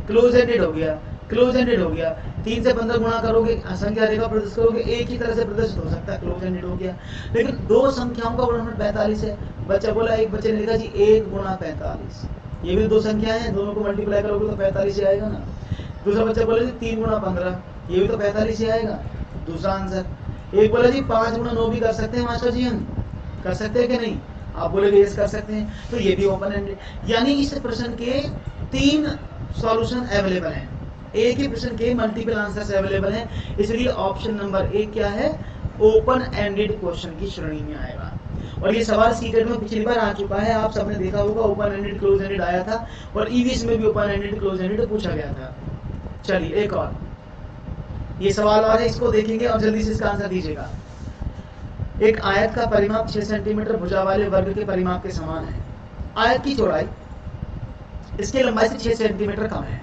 Speaker 1: क्लोज एंडेड हो गया, क्लोज एंडेड हो गया। 3 से 15 गुणा करोगे, संख्या रेखा प्रदर्शित करोगे, एक ही तरह से प्रदर्शित हो सकता है, क्लोज एंडेड हो गया। लेकिन दो संख्याओं का गुणनफल 45 है। बच्चा बोला, एक बच्चे ने लिखा जी 1 × 45, ये भी दो संख्या है, दोनों को मल्टीप्लाई करोगे तो 45 ही आएगा ना। दूसरा बच्चा बोला जी 3 × 15, ये भी तो 45 ही आएगा, दूसरा आंसर। एक बोला जी 5 × 9 भी कर सकते हैं मास्टर जी, हम कर सकते हैं कि नहीं, आप बोलेगे यस कर सकते हैं, तो ये भी ओपन एंडेड। यानी इस प्रश्न के 3 सॉल्यूशन अवेलेबल हैं, एक ही प्रश्न के मल्टीपल आंसर्स अवेलेबल हैं, इसलिए ऑप्शन नंबर 1 क्या है, ओपन एंडेड क्वेश्चन की श्रेणी में आएगा। और ये सवाल सीटेट में पिछली बार आ चुका है, आप सबने देखा होगा, ओपन एंडेड क्लोज एंडेड आया था, और ईवीएस में भी ओपन एंडेड क्लोज एंडेड पूछा गया था। चलिए एक और ये सवाल और है, इसको देखेंगे और जल्दी से इसका आंसर दीजिएगा। एक आयत का परिमाप 6 सेंटीमीटर भुजा वाले वर्ग के परिमाप के समान है। आयत की चौड़ाई इसके लंबाई से 6 सेंटीमीटर कम है।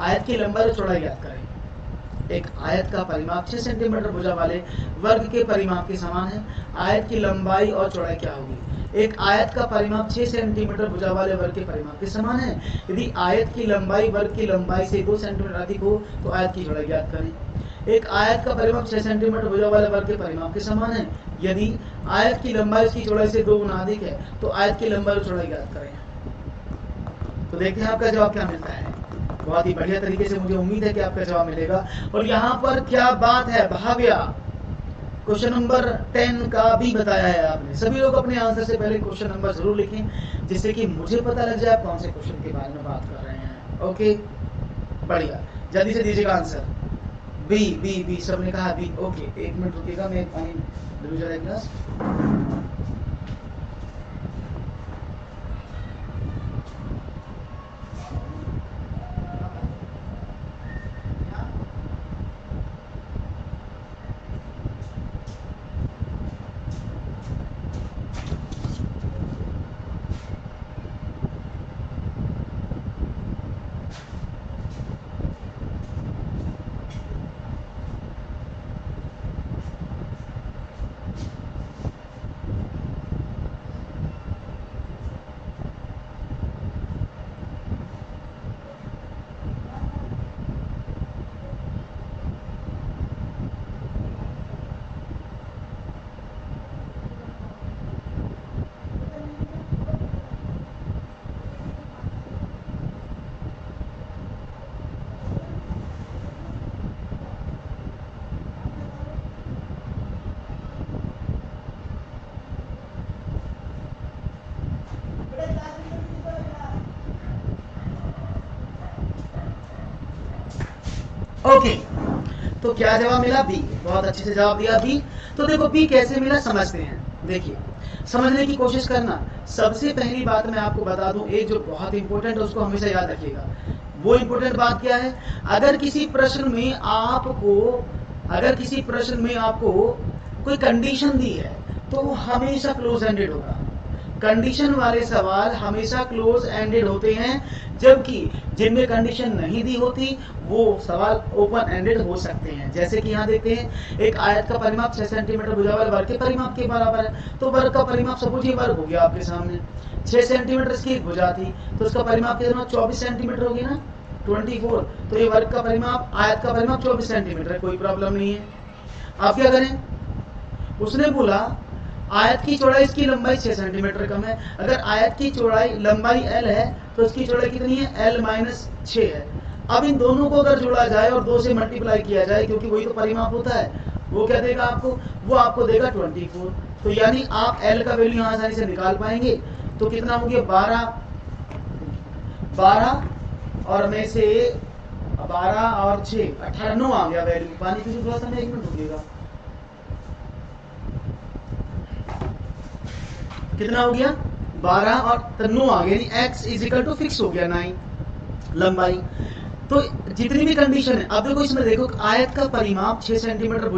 Speaker 1: आयत की लंबाई और चौड़ाई ज्ञात करें। एक आयत का परिमाप 6 सेंटीमीटर भुजा वाले वर्ग के परिमाप के समान है। आयत की लंबाई और चौड़ाई क्या होगी? एक आयत का परिमाप 6 सेंटीमीटर भुजा वाले वर्ग के परिमाप के समान है। यदि आयत की लंबाई वर्ग की लंबाई से 2 सेंटीमीटर अधिक हो तो आयत की चौड़ाई ज्ञात करें। एक आयत का परिमाप 6 सेंटीमीटर भुजा वाले वर्ग के परिमाप के समान है। यदि आयत की लंबाई उसकी चौड़ाई से 2 गुना अधिक है तो आयत की लंबाई और चौड़ाई ज्ञात करें। तो देखते हैं आपका जवाब क्या मिलता है। बहुत ही बढ़िया तरीके से मुझे उम्मीद है कि आपका जवाब मिलेगा। और यहाँ पर क्या बात है भाव्या, क्वेश्चन नंबर 10 का भी बताया है आपने। सभी लोग अपने आंसर से पहले क्वेश्चन नंबर जरूर लिखें जिससे कि मुझे पता लग जाए कौन से क्वेश्चन के बारे में बात कर रहे हैं। ओके बढ़िया, जल्दी से दीजिएगा आंसर। बी बी बी सबने कहा बी। ओके 1 मिनट रुकिएगा, मैं पानी जरूर जरा एक गिलास। ओके तो क्या जवाब मिला? बी। बहुत अच्छे से जवाब दिया बी। तो देखो बी कैसे मिला समझते हैं। देखिए समझने की कोशिश करना। सबसे पहली बात मैं आपको बता दूं, एक जो बहुत इंपॉर्टेंट है उसको हमेशा याद रखिएगा। वो इंपॉर्टेंट बात क्या है? अगर किसी प्रश्न में आपको कोई कंडीशन दी है तो वो हमेशा क्लोज एंडेड होगा। कंडीशन वाले सवाल हमेशा क्लोज एंडेड होते हैं, जबकि जिनमें कंडीशन नहीं दी होती वो सवाल ओपन एंडेड हो सकते हैं। जैसे कि यहाँ देखते हैं एक आयत का परिमाप 6 सेंटीमीटर भुजा वाले वर्ग के परिमाप के बराबर है। तो वर्ग का परिमाप सपोज ये वर्ग हो गया आपके सामने, 6 सेंटीमीटर इसकी एक भुजा थी तो उसका परिमाप कितना? 24 सेंटीमीटर होगी ना, 24। तो ये वर्ग का परिमाप, आयत का परिमाप 24 सेंटीमीटर है, कोई प्रॉब्लम नहीं है। आप क्या करें? उसने बोला आयत की चौड़ाई इसकी लंबाई 6 सेंटीमीटर कम है। अगर आयत की चौड़ाई लंबाई l है तो इसकी चौड़ाई कितनी है? l माइनस 6 है। अब इन दोनों को अगर जोड़ा जाए और 2 से मल्टीप्लाई किया जाए, क्योंकि वही तो परिमाप होता है, वो क्या देगा आपको? वो आपको देगा 24। तो यानी आप l का वैल्यू यहाँ आसानी से निकाल पाएंगे। तो कितना हो गया? 12 और में से 12 और 6 18 9 आ गया वैल्यू। पानी पीछे थोड़ा सा, मैं 1 मिनट रुकिएगा। कितना हो गया? 12 और 9 आ गया, यानी x is equal to fix हो गया 9 लंबाई। तो जितनी भी कंडीशन है, अब देखो इसमें देखो आयत का परिमाप 6 सेंटीमीटर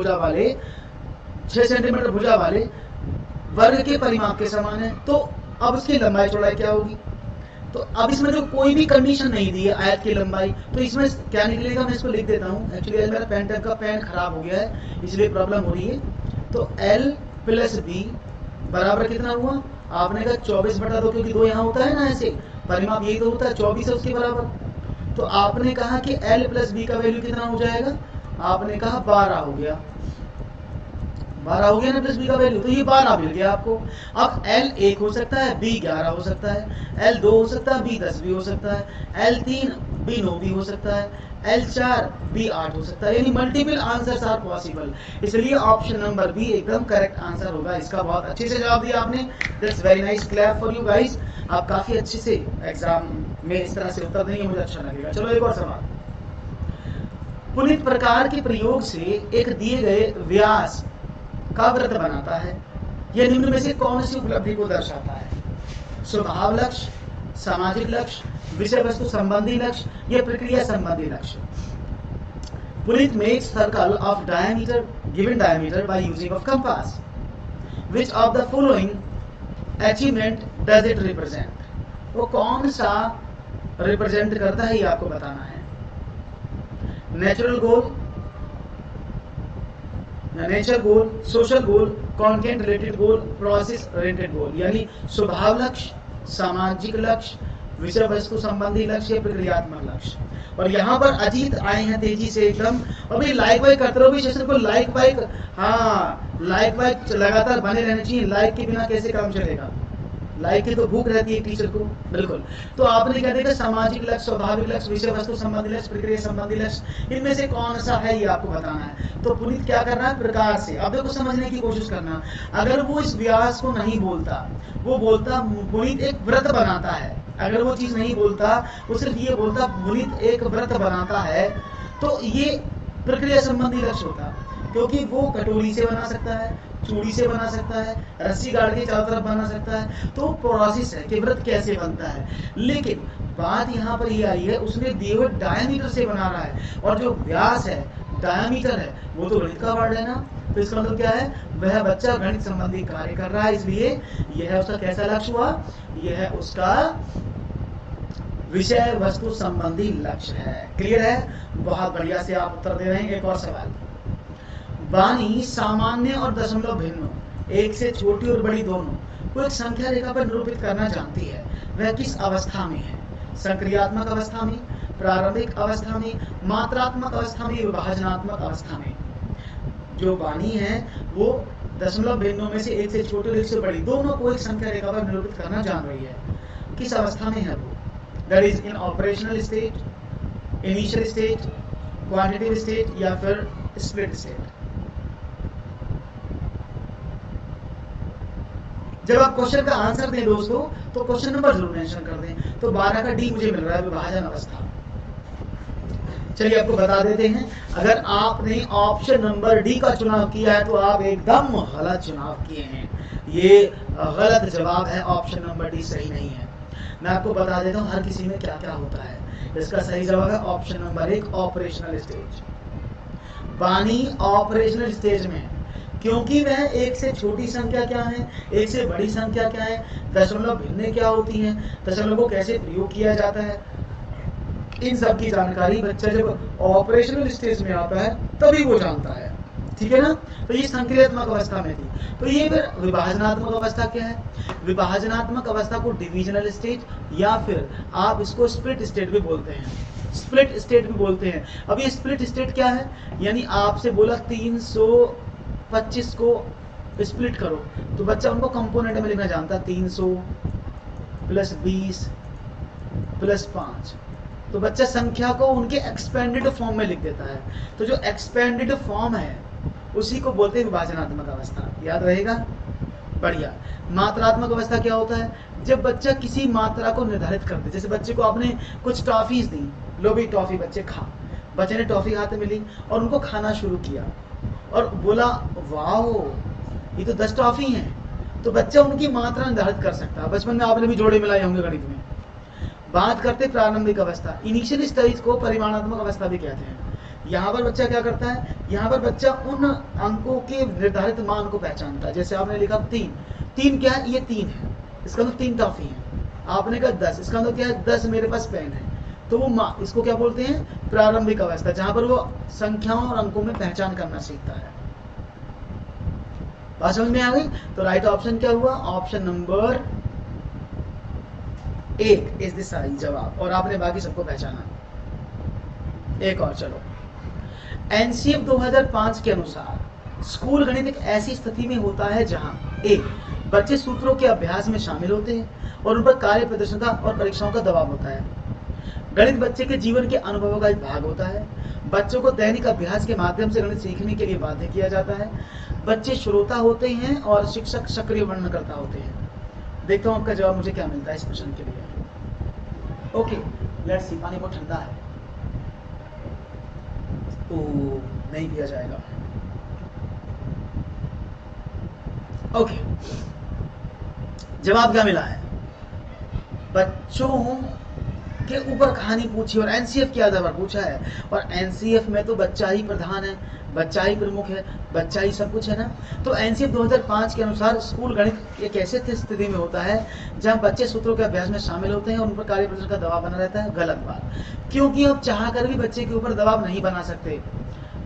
Speaker 1: भुजा वाले वर्ग के परिमाप के समान है। तो अब उसकी लंबाई चौड़ाई क्या होगी? तो अब इसमें जो कोई भी कंडीशन नहीं दी है आयत की लंबाई, तो इसमें क्या निकलेगा? मैं इसको लिख देता हूँ। एक्चुअली मेरा पेन टैब का पेन खराब हो गया है इसलिए प्रॉब्लम हो रही है। तो l प्लस बी बराबर कितना हुआ? आपने कहा 24/2, क्योंकि 2 यहाँ होता है ना, ऐसे परिमाप यही तो होता है, 24 है उसके बराबर। तो आपने कहा कि l प्लस बी का वैल्यू कितना हो जाएगा? आपने कहा 12 हो गया। 12 हो गया ना प्लस बी का वैल्यू, तो ये 12 मिल गया आपको। अब l 1 हो सकता है, b 11 हो सकता है, l 2 हो सकता है, b 10 भी हो सकता है, l 3 b 9 भी हो सकता है, l 4 b 8 हो सकता है। यानी मल्टीपल आंसर्स आर पॉसिबल। इसलिए ऑप्शन नंबर बी एकदम करेक्ट आंसर होगा। इसका बहुत अच्छे से जवाब दिया आपने। That's very nice, clap for you guys. आप काफी अच्छे से एग्जाम में इस तरह से उत्तर देंगे, मुझे अच्छा लगेगा। चलो एक और सवाल। पुनित प्रकार के प्रयोग से एक दिए गए व्यास का वृत्त बनाता है। यह निम्न में से कौन सी उपलब्धि को दर्शाता है? स्वभाव लक्ष्य, सामाजिक लक्ष्य, विषय वस्तु संबंधी लक्ष्य या प्रक्रिया संबंधी लक्ष्य। Punit makes circle of diameter, given diameter by using of compass. Which of the following achievement does it represent? वो कौन सा रिप्रेजेंट करता है ये आपको बताना है। नेचुरल गोल, नेचर गोल, सोशल गोल, कंटेंट रिलेटेड गोल, प्रोसेस ओरिएंटेड गोल, यानी स्वभाव लक्ष्य, सामाजिक लक्ष्य, विषय वस्तु संबंधी लक्ष्य, प्रक्रियात्मक लक्ष्य। और यहाँ पर अजीत आए हैं तेजी से एकदम। और भाई लाइक वाइक करते रहो भी सेशन को, लाइक वाइक, हाँ लाइक वाइक लगातार बने रहने चाहिए। लाइक के बिना कैसे काम चलेगा, लाइक की तो भूख रहती है टीचर को, बिल्कुल। तो आपने क्या देखा, सामाजिक लक्ष्य, स्वाभाविक लक्ष्य, विषय वस्तु संबंधी लक्ष्य, प्रक्रिया संबंधी लक्ष्य, इनमें से कौन सा है ये आपको बताना है। तो पुनीत क्या कर रहा है, प्रकार से। अब देखो समझने की कोशिश करना, अगर वो इस व्यास को नहीं बोलता, वो बोलता पुनीत एक व्रत बनाता है, अगर वो चीज नहीं बोलता, वो सिर्फ ये बोलता पुनीत एक व्रत बनाता है, तो ये प्रक्रिया संबंधी लक्ष्य होता, क्योंकि वो कटोरी से बना सकता है, चूड़ी से बना सकता है, रस्सी गाड़ के चारों तरफ बना सकता है, तो प्रोसेस है कि व्रत कैसे बनता है। लेकिन बात यहाँ पर ये आई है, उसने दिए हुए डायमीटर से बना रहा है, और जो व्यास है, डायमीटर है, वो तो गणित का वर्ड है ना। तो इसका मतलब क्या है, वह बच्चा गणित संबंधी कार्य कर रहा है, इसलिए यह उसका कैसा लक्ष्य हुआ, यह उसका विषय वस्तु संबंधी लक्ष्य है। क्लियर है, बहुत बढ़िया से आप उत्तर दे रहे हैं। एक और सवाल, वाणी सामान्य और दशमलव भिन्न, एक से छोटी और बड़ी दोनों को एक संख्या रेखा पर निरूपित करना जानती है, वह किस अवस्था में है, सक्रियात्मक अवस्था में, प्रारंभिक अवस्था में, मात्रात्मक अवस्था में, विभाजनात्मक अवस्था में। जो वाणी है वो दशमलव भिन्नों में से एक से छोटी और एक से बड़ी दोनों को एक संख्या रेखा पर निरूपित करना जान रही है, किस अवस्था में है वो, that is in operational state, initial state, quantitative state, या फिर स्प्लिट स्टेट। जब आप क्वेश्चन का आंसर दें दोस्तों, तो क्वेश्चन नंबर जरूर मेंशन कर दें। तो 12 का डी मुझे मिल रहा है, विभाजन अवस्था। चलिए आपको बता देते हैं, अगर आपने ऑप्शन नंबर डी का चुनाव किया है तो आप एकदम गलत चुनाव किए हैं, ये गलत जवाब है, ऑप्शन नंबर डी सही नहीं है। मैं आपको बता देता हूँ हर किसी में क्या क्या होता है। इसका सही जवाब है ऑप्शन नंबर 1, ऑपरेशनल स्टेज। वाणी ऑपरेशनल स्टेज में, क्योंकि वह एक से छोटी संख्या क्या है, एक से बड़ी संख्या क्या है, दशमलव भिन्न क्या होती है, दशमलव को कैसे प्रयोग किया जाता है, इन सब की जानकारी बच्चा जब ऑपरेशनल स्टेज में आता है तभी वो जानता है। ठीक है ना। तो ये संक्रियात्मक अवस्था में थी। तो ये फिर विभाजनात्मक अवस्था क्या है, विभाजनात्मक अवस्था को डिविजनल स्टेट, या फिर आप इसको स्प्लिट स्टेट भी बोलते हैं, स्प्लिट स्टेट भी बोलते हैं। अब ये स्प्लिट स्टेट क्या है, यानी आपसे बोला 325 को स्प्लिट करो, तो बच्चा उनको कंपोनेंट में लिखना जानता है, 300 प्लस 20 प्लस 5, तो बच्चा संख्या को उनके एक्सपेंडेड फॉर्म में लिख देता है। तो जो एक्सपेंडेड फॉर्म है उसी को बोलते हैं विभाजनात्मक अवस्था, याद रहेगा, बढ़िया। मात्रात्मक अवस्था क्या होता है, जब बच्चा किसी मात्रा को निर्धारित कर दे, जैसे बच्चे को आपने कुछ टॉफीज दी, लो भी टॉफी बच्चे खा, बच्चे ने टॉफी हाथ में मिली और उनको खाना शुरू किया और बोला वाह ये तो 10 टॉफी हैं, तो बच्चा उनकी मात्रा निर्धारित कर सकता है। बचपन में आपने भी जोड़े मिलाए होंगे गणित में। बात करते प्रारंभिक अवस्था, इनिशियल स्टेज को परिमाणात्मक अवस्था भी कहते हैं। यहाँ पर बच्चा क्या करता है, यहाँ पर बच्चा उन अंकों के निर्धारित मान को पहचानता है। जैसे आपने लिखा 3 क्या है, ये 3 है, इसका मतलब 3 टॉफी है। आपने कहा 10, इसका मतलब क्या है, 10 मेरे पास पेन है, तो वो इसको क्या बोलते हैं, प्रारंभिक अवस्था, जहां पर वो संख्याओं और अंकों में पहचान करना सीखता है। बात समझ में आ गई। तो राइट ऑप्शन क्या हुआ, ऑप्शन नंबर 1 इज द सही जवाब, और आपने बाकी सबको पहचाना। एक और चलो, एनसीएफ 2005 के अनुसार स्कूल गणित एक ऐसी स्थिति में होता है जहां एक बच्चे सूत्रों के अभ्यास में शामिल होते हैं और उन पर कार्य प्रदर्शन का और परीक्षाओं का दबाव होता है। गणित बच्चे के जीवन के अनुभवों का एक भाग होता है। बच्चों को दैनिक अभ्यास के माध्यम से गणित सीखने के लिए बाध्य किया जाता है। बच्चे श्रोता होते हैं और शिक्षक सक्रिय वर्णनकर्ता होते हैं। देखता हूं आपका जवाब मुझे क्या मिलता है इस प्रश्न के लिए। ओके लेट्स सी, पानी बहुत ठंडा है तो नहीं पिया जाएगा। ओके जवाब क्या मिला है, बच्चों के ऊपर कहानी पूछी और एनसीएफ के आधार पर पूछा है, और एनसीएफ में तो बच्चा ही प्रधान है, बच्चा ही प्रमुख है, बच्चा ही सब कुछ है ना। तो एनसीएफ 2005 के अनुसार स्कूल गणित एक ऐसे स्थिति में होता है जहां बच्चे सूत्रों के अभ्यास में शामिल होते हैं और उन पर कार्य प्रदर्शन का दबाव बना रहता है। गलत बात, क्योंकि आप चाह कर भी बच्चे के ऊपर दबाव नहीं बना सकते।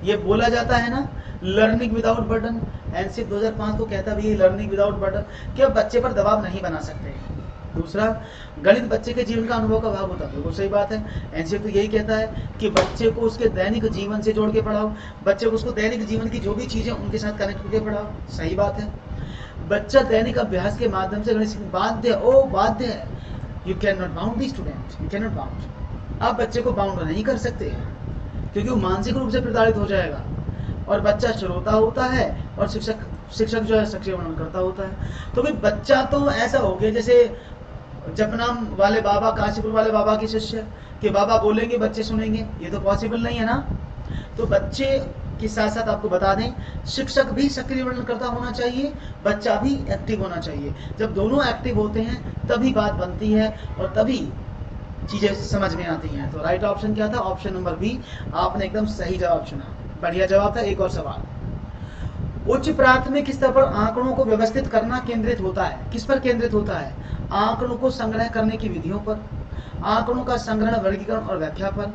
Speaker 1: ये बोला जाता है ना लर्निंग विदाउट बर्डन। एनसीएफ 2005 को कहता भी है लर्निंग विदाउट बर्डन कि आप बच्चे पर दबाव नहीं बना सकते। दूसरा, गणित बच्चे के जीवन का अनुभव का भाग होता है, बिल्कुल सही बात है। एनसीएफ तो यही कहता है कि बच्चे को उसके दैनिक जीवन से जोड़ के पढ़ाओ, बच्चे को उसको दैनिक जीवन की जो भी चीजें उनके साथ कनेक्ट करके पढ़ाओ, सही बात है। बच्चा दैनिक अभ्यास के माध्यम से गणित सीखने बाध्य है। You can not bound the student, you can not bound. आप बच्चे को बाउंड नहीं कर सकते क्योंकि वो मानसिक रूप से प्रताड़ित हो जाएगा, और बच्चा श्रोता होता है और शिक्षक जो है सक्रिय वर्णन करता होता है। तो भाई बच्चा तो ऐसा हो गया जैसे जपनाम वाले बाबा, काशीपुर वाले बाबा के शिष्य, कि बाबा बोलेंगे बच्चे सुनेंगे, ये तो पॉसिबल नहीं है ना। तो बच्चे के साथ साथ आपको बता दें, शिक्षक भी सक्रिय वर्णन करता होना चाहिए, बच्चा भी एक्टिव होना चाहिए। जब दोनों एक्टिव होते हैं तभी बात बनती है और तभी चीजें समझ में आती हैं। तो राइट ऑप्शन क्या था? Option number B. आपने एकदम सही जवाब चुना, बढ़िया जवाब था। एक और सवाल, उच्च प्राथमिक स्तर पर आंकड़ों को व्यवस्थित करना केंद्रित होता है, किस पर केंद्रित होता है? आंकड़ों को संग्रह करने की विधियों पर, आंकड़ों का संग्रहण, वर्गीकरण और व्याख्या पर,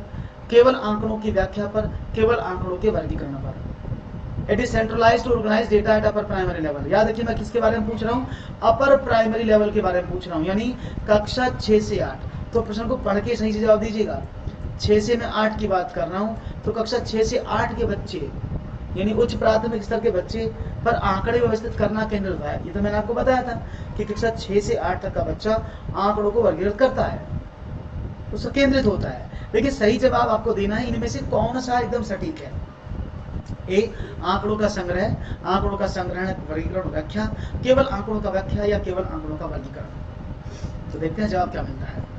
Speaker 1: केवल आंकड़ों की व्याख्या पर, केवल आंकड़ों के वर्गीकरण पर। It is centralised organised data at upper primary level. याद रखिए मैं किसके बारे में पूछ रहा हूँ? अपर प्राइमरी लेवल के बारे में पूछ रहा हूँ, यानी कक्षा 6 से 8। तो प्रश्न को पढ़ के सही से जवाब दीजिएगा। 6 से मैं 8 की बात कर रहा हूँ, तो कक्षा 6 से 8 के बच्चे यानी उच्च प्राथमिक स्तर के बच्चे पर आंकड़े व्यवस्थित करना केंद्रित है। ये तो मैंने आपको बताया था कि कक्षा 6 से 8 तक का बच्चा आंकड़ों को वर्गीकृत करता है, उसको केंद्रित होता है। देखिए सही जवाब आपको देना है, इनमें से कौन सा एकदम सटीक है? ए, आंकड़ों का संग्रह, आंकड़ों का संग्रहण, वर्गीकरण, व्याख्या, केवल आंकड़ों का व्याख्या या केवल आंकड़ों का वर्गीकरण। तो देखते हैं जवाब क्या मिलता है।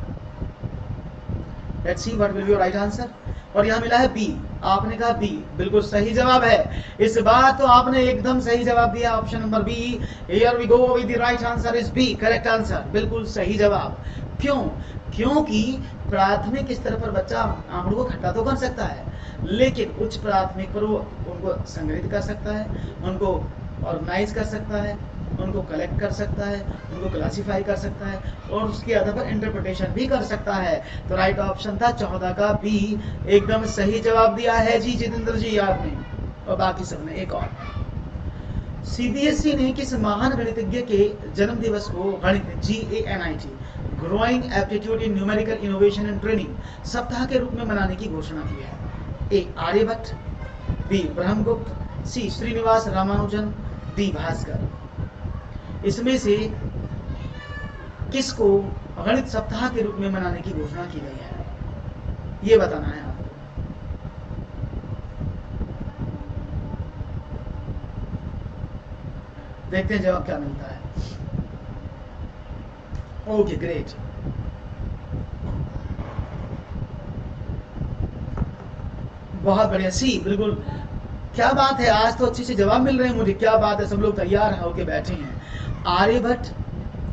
Speaker 1: Let's see what will be your right answer. और यहाँ मिला है बी, आपने कहा बी, बिल्कुल सही जवाब है। इस बार तो आपने एकदम सही जवाब दिया, option number B. Here we go with the right answer is B, correct answer, बिल्कुल सही जवाब। क्यों? क्योंकि प्राथमिक स्तर पर बच्चा आंकड़ों को इकट्ठा तो कर सकता है, लेकिन उच्च प्राथमिक पर वो उनको संग्रहित कर सकता है, उनको ऑर्गेनाइज कर सकता है, उनको कलेक्ट कर सकता है, उनको क्लासिफाई कर सकता है और उसके आधार पर इंटरप्रिटेशन भी कर सकता है। तो राइट ऑप्शन था 14 का बी, एकदम सही जवाब दिया है जी जितेंद्र जी आपने और बाकी सबने। एक और, सीबीएसई ने किस महान गणितज्ञ के जन्म दिवस को गणित GANIT growing aptitude in numerical innovation and training सप्ताह के रूप में मनाने की घोषणा की है? ए, आर्यभट्ट, बी, ब्रह्मगुप्त, सी, श्रीनिवास रामानुजन, डी, भास्कर। इसमें से किसको गणित सप्ताह के रूप में मनाने की घोषणा की गई है, ये बताना है आपको। देखते हैं जवाब क्या मिलता है। ओके ग्रेट, बहुत बढ़िया, सी, बिल्कुल। क्या बात है, आज तो अच्छे से जवाब मिल रहे हैं मुझे, क्या बात है, सब लोग तैयार होके बैठे हैं। आर्यभट्ट,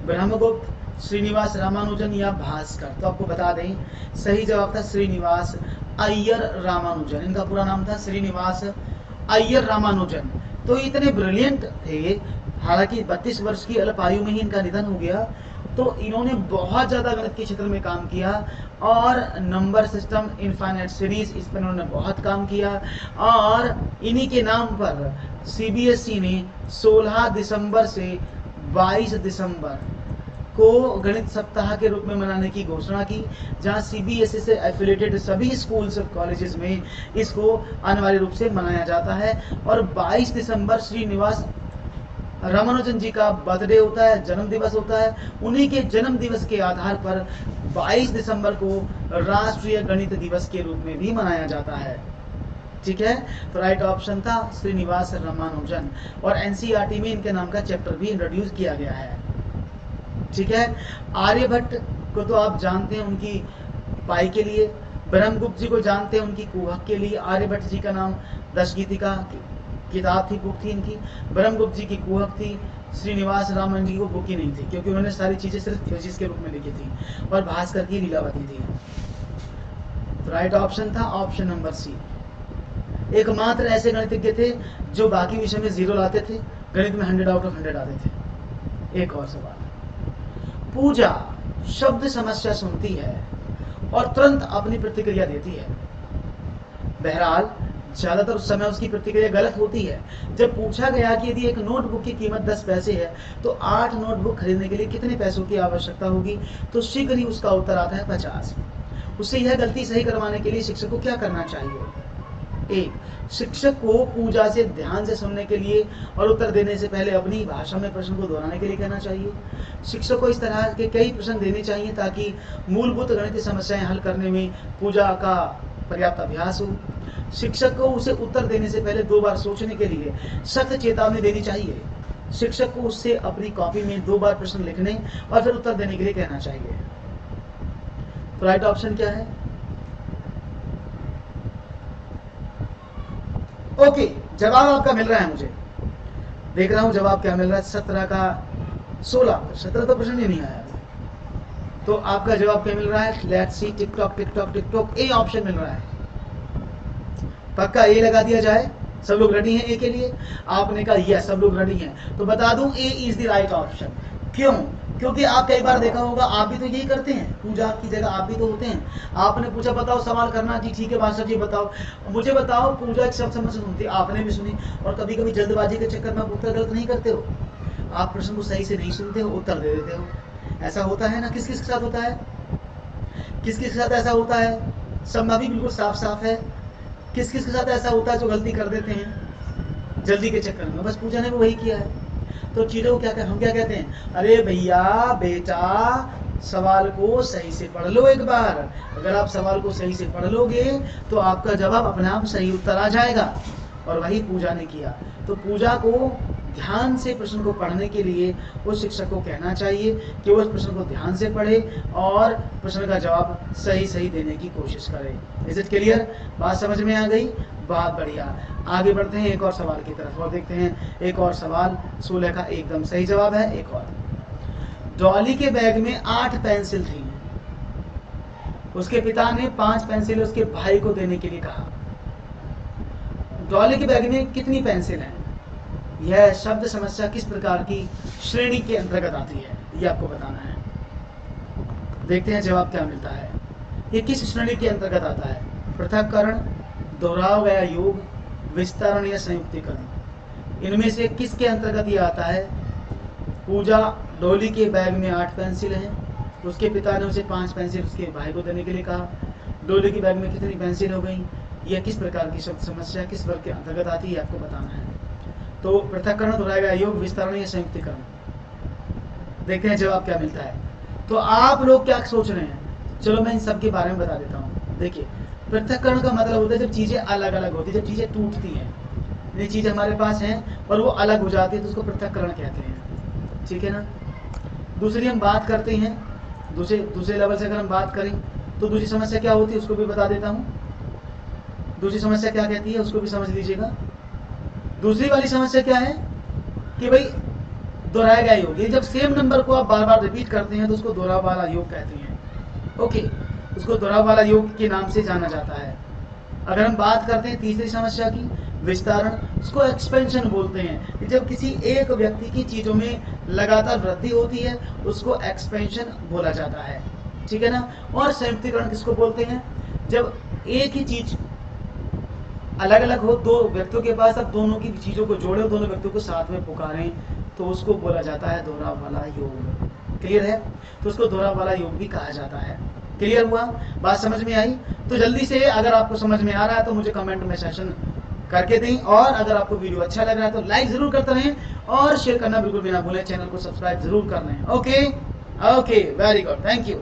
Speaker 1: ब्रह्मगुप्त, श्रीनिवास रामानुजन या भास्कर। तो आपको बता दें सही जवाब था श्रीनिवास अय्यर रामानुजन, इनका पूरा नाम था श्रीनिवास अय्यर रामानुजन। तो इतने ब्रिलियंट थे, हालांकि 32 वर्ष की अल्प आयु में ही इनका निधन हो गया। तो इन्होंने बहुत ज्यादा गणित के क्षेत्र में काम किया और नंबर सिस्टम, इनफाइनाइट सीरीज, इस पर इन्होंने बहुत काम किया। और इन्हीं के नाम पर सीबीएसई ने 16 दिसंबर से 22 दिसंबर को गणित सप्ताह के रूप में मनाने की घोषणा की, जहां सीबीएसई से एफिलिएटेड सभी स्कूल्स और कॉलेजेस में इसको अनिवार्य रूप से मनाया जाता है। और 22 दिसंबर श्रीनिवास रामानुजन जी का बर्थडे होता है, जन्म दिवस होता है। उन्हीं के जन्म दिवस के आधार पर 22 दिसंबर को राष्ट्रीय गणित दिवस के रूप में भी मनाया जाता है। ठीक है, तो राइट ऑप्शन था श्रीनिवास रामानुजन। और एनसीईआरटी में इनके नाम का चैप्टर भी इंट्रोड्यूस किया गया है। ठीक है, आर्यभट्ट को तो आप जानते हैं उनकी पाई के लिए, ब्रह्मगुप्त जी को जानते हैं उनकी कुहक के लिए। आर्यभट्ट जी का नाम दशगीतिका किताब थी, बुक थी इनकी। ब्रह्मगुप्त जी की कुहक थी। श्रीनिवास रामानुजन जी को बुक ही नहीं थी क्योंकि उन्होंने सारी चीजें सिर्फ थ्योसिस के रूप में लिखी थी। और भास्कर की लीलावती थी। तो राइट ऑप्शन था ऑप्शन नंबर सी। एकमात्र ऐसे गणितज्ञ थे जो बाकी विषय में 0 लाते थे, गणित में 100 आउट ऑफ 100 आते थे। एक और सवाल, पूजा शब्द समस्या सुनती है और तुरंत अपनी प्रतिक्रिया देती है। बहरहाल ज्यादातर उस समय उसकी प्रतिक्रिया गलत होती है। जब पूछा गया कि यदि एक नोटबुक की कीमत 10 पैसे है तो 8 नोटबुक खरीदने के लिए कितने पैसों की आवश्यकता होगी, तो शीघ्र ही उसका उत्तर आता है 50। उससे यह गलती सही करवाने के लिए शिक्षक को क्या करना चाहिए? एक, शिक्षक को पूजा से ध्यान से सुनने के लिए और उत्तर देने से पहले अपनी भाषा में प्रश्न को दोहराने के लिए कहना चाहिए। शिक्षक को इस तरह के कई प्रश्न देने चाहिए ताकि मूलभूत गणितीय समस्याएं हल करने में पूजा का पर्याप्त अभ्यास हो। शिक्षक को उसे उत्तर देने से पहले 2 बार सोचने के लिए सख्त चेतावनी देनी चाहिए। शिक्षक को उससे अपनी कॉपी में 2 बार प्रश्न लिखने और फिर उत्तर देने के लिए कहना चाहिए। तो राइट ऑप्शन क्या है? ओके, जवाब आपका मिल रहा है, मुझे देख रहा हूं जवाब क्या मिल रहा है। 17 का 16, 17 तो प्रश्न ही नहीं आया। तो आपका जवाब क्या मिल रहा है? Let's see, TikTok TikTok TikTok, A option मिल रहा है। पक्का ए लगा दिया जाए? सब लोग रेडी हैं ए के लिए? आपने कहा यस, सब लोग रेडी हैं। तो बता दूं ए इज द राइट ऑप्शन। क्यों? क्योंकि आप कई बार देखा होगा, आप भी तो यही करते हैं, पूजा की जगह आप भी तो होते हैं। आपने पूछा बताओ सवाल करना, जी ठीक है मास्टर जी बताओ, मुझे बताओ पूजा एक शब्द समझ सुनती, आपने भी सुनी। और कभी कभी जल्दबाजी के चक्कर में उत्तर गलत नहीं करते हो, आप प्रश्न को सही से नहीं सुनते हो, उत्तर दे देते हो। ऐसा होता है ना? किस किस के साथ होता है? किस किस के साथ ऐसा होता है? सब भी बिल्कुल साफ साफ है। किस किस के साथ ऐसा होता है जो गलती कर देते हैं जल्दी के चक्कर में? बस पूजा ने भी वही किया है। तो चीजों को हम क्या कहते हैं? अरे भैया बेटा, सवाल को सही से पढ़ लो एक बार। अगर आप सवाल को सही से पढ़ लोगे तो आपका जवाब अपने आप सही उत्तर आ जाएगा। और वही पूजा ने किया। तो पूजा को ध्यान से प्रश्न को पढ़ने के लिए उस शिक्षक को कहना चाहिए कि वो उस प्रश्न को ध्यान से पढ़े और प्रश्न का जवाब सही सही देने की कोशिश करे। Is it clear? बात समझ में आ गई? बहुत बढ़िया। आगे बढ़ते हैं एक और सवाल की तरफ और देखते हैं एक और सवाल। 16 का एकदम सही जवाब है। एक और, डॉली के बैग में 8 पेंसिल थी। उसके पिता ने 5 पेंसिल उसके भाई को देने के लिए कहा। डॉली के बैग में कितनी पेंसिल हैं? यह शब्द समस्या किस प्रकार की श्रेणी के अंतर्गत आती है, ये आपको बताना है। देखते हैं जवाब क्या मिलता है। ये किस श्रेणी के अंतर्गत आता है? पृथक्करण, दोहराव गया योग, विस्तारण या संयुक्तीकरण। इनमें से किसके अंतर्गत ये आता है? पूजा, डॉली के बैग में 8 पेंसिल हैं, उसके पिता ने उसे 5 पेंसिल उसके भाई को देने के लिए कहा। डॉली के बैग में कितनी पेंसिल हो गई? यह किस प्रकार की शब्द समस्या किस वर्ग के अंतर्गत आती है, आपको बताना है। तो पृथक्करण, दोहराया योग, विस्तारण या संयुक्तीकरण। देखते हैं जवाब क्या मिलता है। तो आप लोग क्या सोच रहे हैं? चलो मैं इन सब के बारे में बता देता हूँ। देखिए, पृथक्करण का मतलब होता है जब चीजें अलग अलग होती है, जब चीजें टूटती हैं। ये चीजें हमारे पास हैं और वो अलग हो जाती है तो उसको पृथक्करण कहते हैं। ठीक है ना? दूसरी हम बात करते हैं, दूसरे लेवल से अगर हम बात करें तो दूसरी समस्या क्या होती है उसको भी बता देता हूँ। दूसरी समस्या क्या कहती है उसको भी समझ लीजिएगा। दूसरी वाली समस्या क्या है कि भाई दोहराया गया योग, ये जब सेम नंबर को आप बार बार रिपीट करते हैं तो उसको दोहराव वाला योग कहते हैं। ओके, उसको दोहराव वाला योग के नाम से जाना जाता है। अगर हम बात करते हैं तीसरी समस्या की, विस्तारण, उसको एक्सपेंशन बोलते हैं। जब किसी एक व्यक्ति की चीजों में लगातार वृद्धि होती है उसको एक्सपेंशन बोला जाता है। ठीक है ना? और संयुक्तीकरण किसको बोलते हैं? जब एक ही चीज अलग अलग हो, दो व्यक्तियों के पास, अब दोनों की चीजों को जोड़े, दोनों व्यक्तियों को साथ में पुकारें तो उसको बोला जाता है दोहराव वाला योग। क्लियर है? तो उसको दोहराव वाला योग भी कहा जाता है। क्लियर हुआ? बात समझ में आई? तो जल्दी से अगर आपको समझ में आ रहा है तो मुझे कमेंट में सेशन करके दें, और अगर आपको वीडियो अच्छा लग रहा है तो लाइक जरूर करते रहें और शेयर करना बिल्कुल भी ना भूलें। चैनल को सब्सक्राइब जरूर कर लें। Okay, very good, thank you.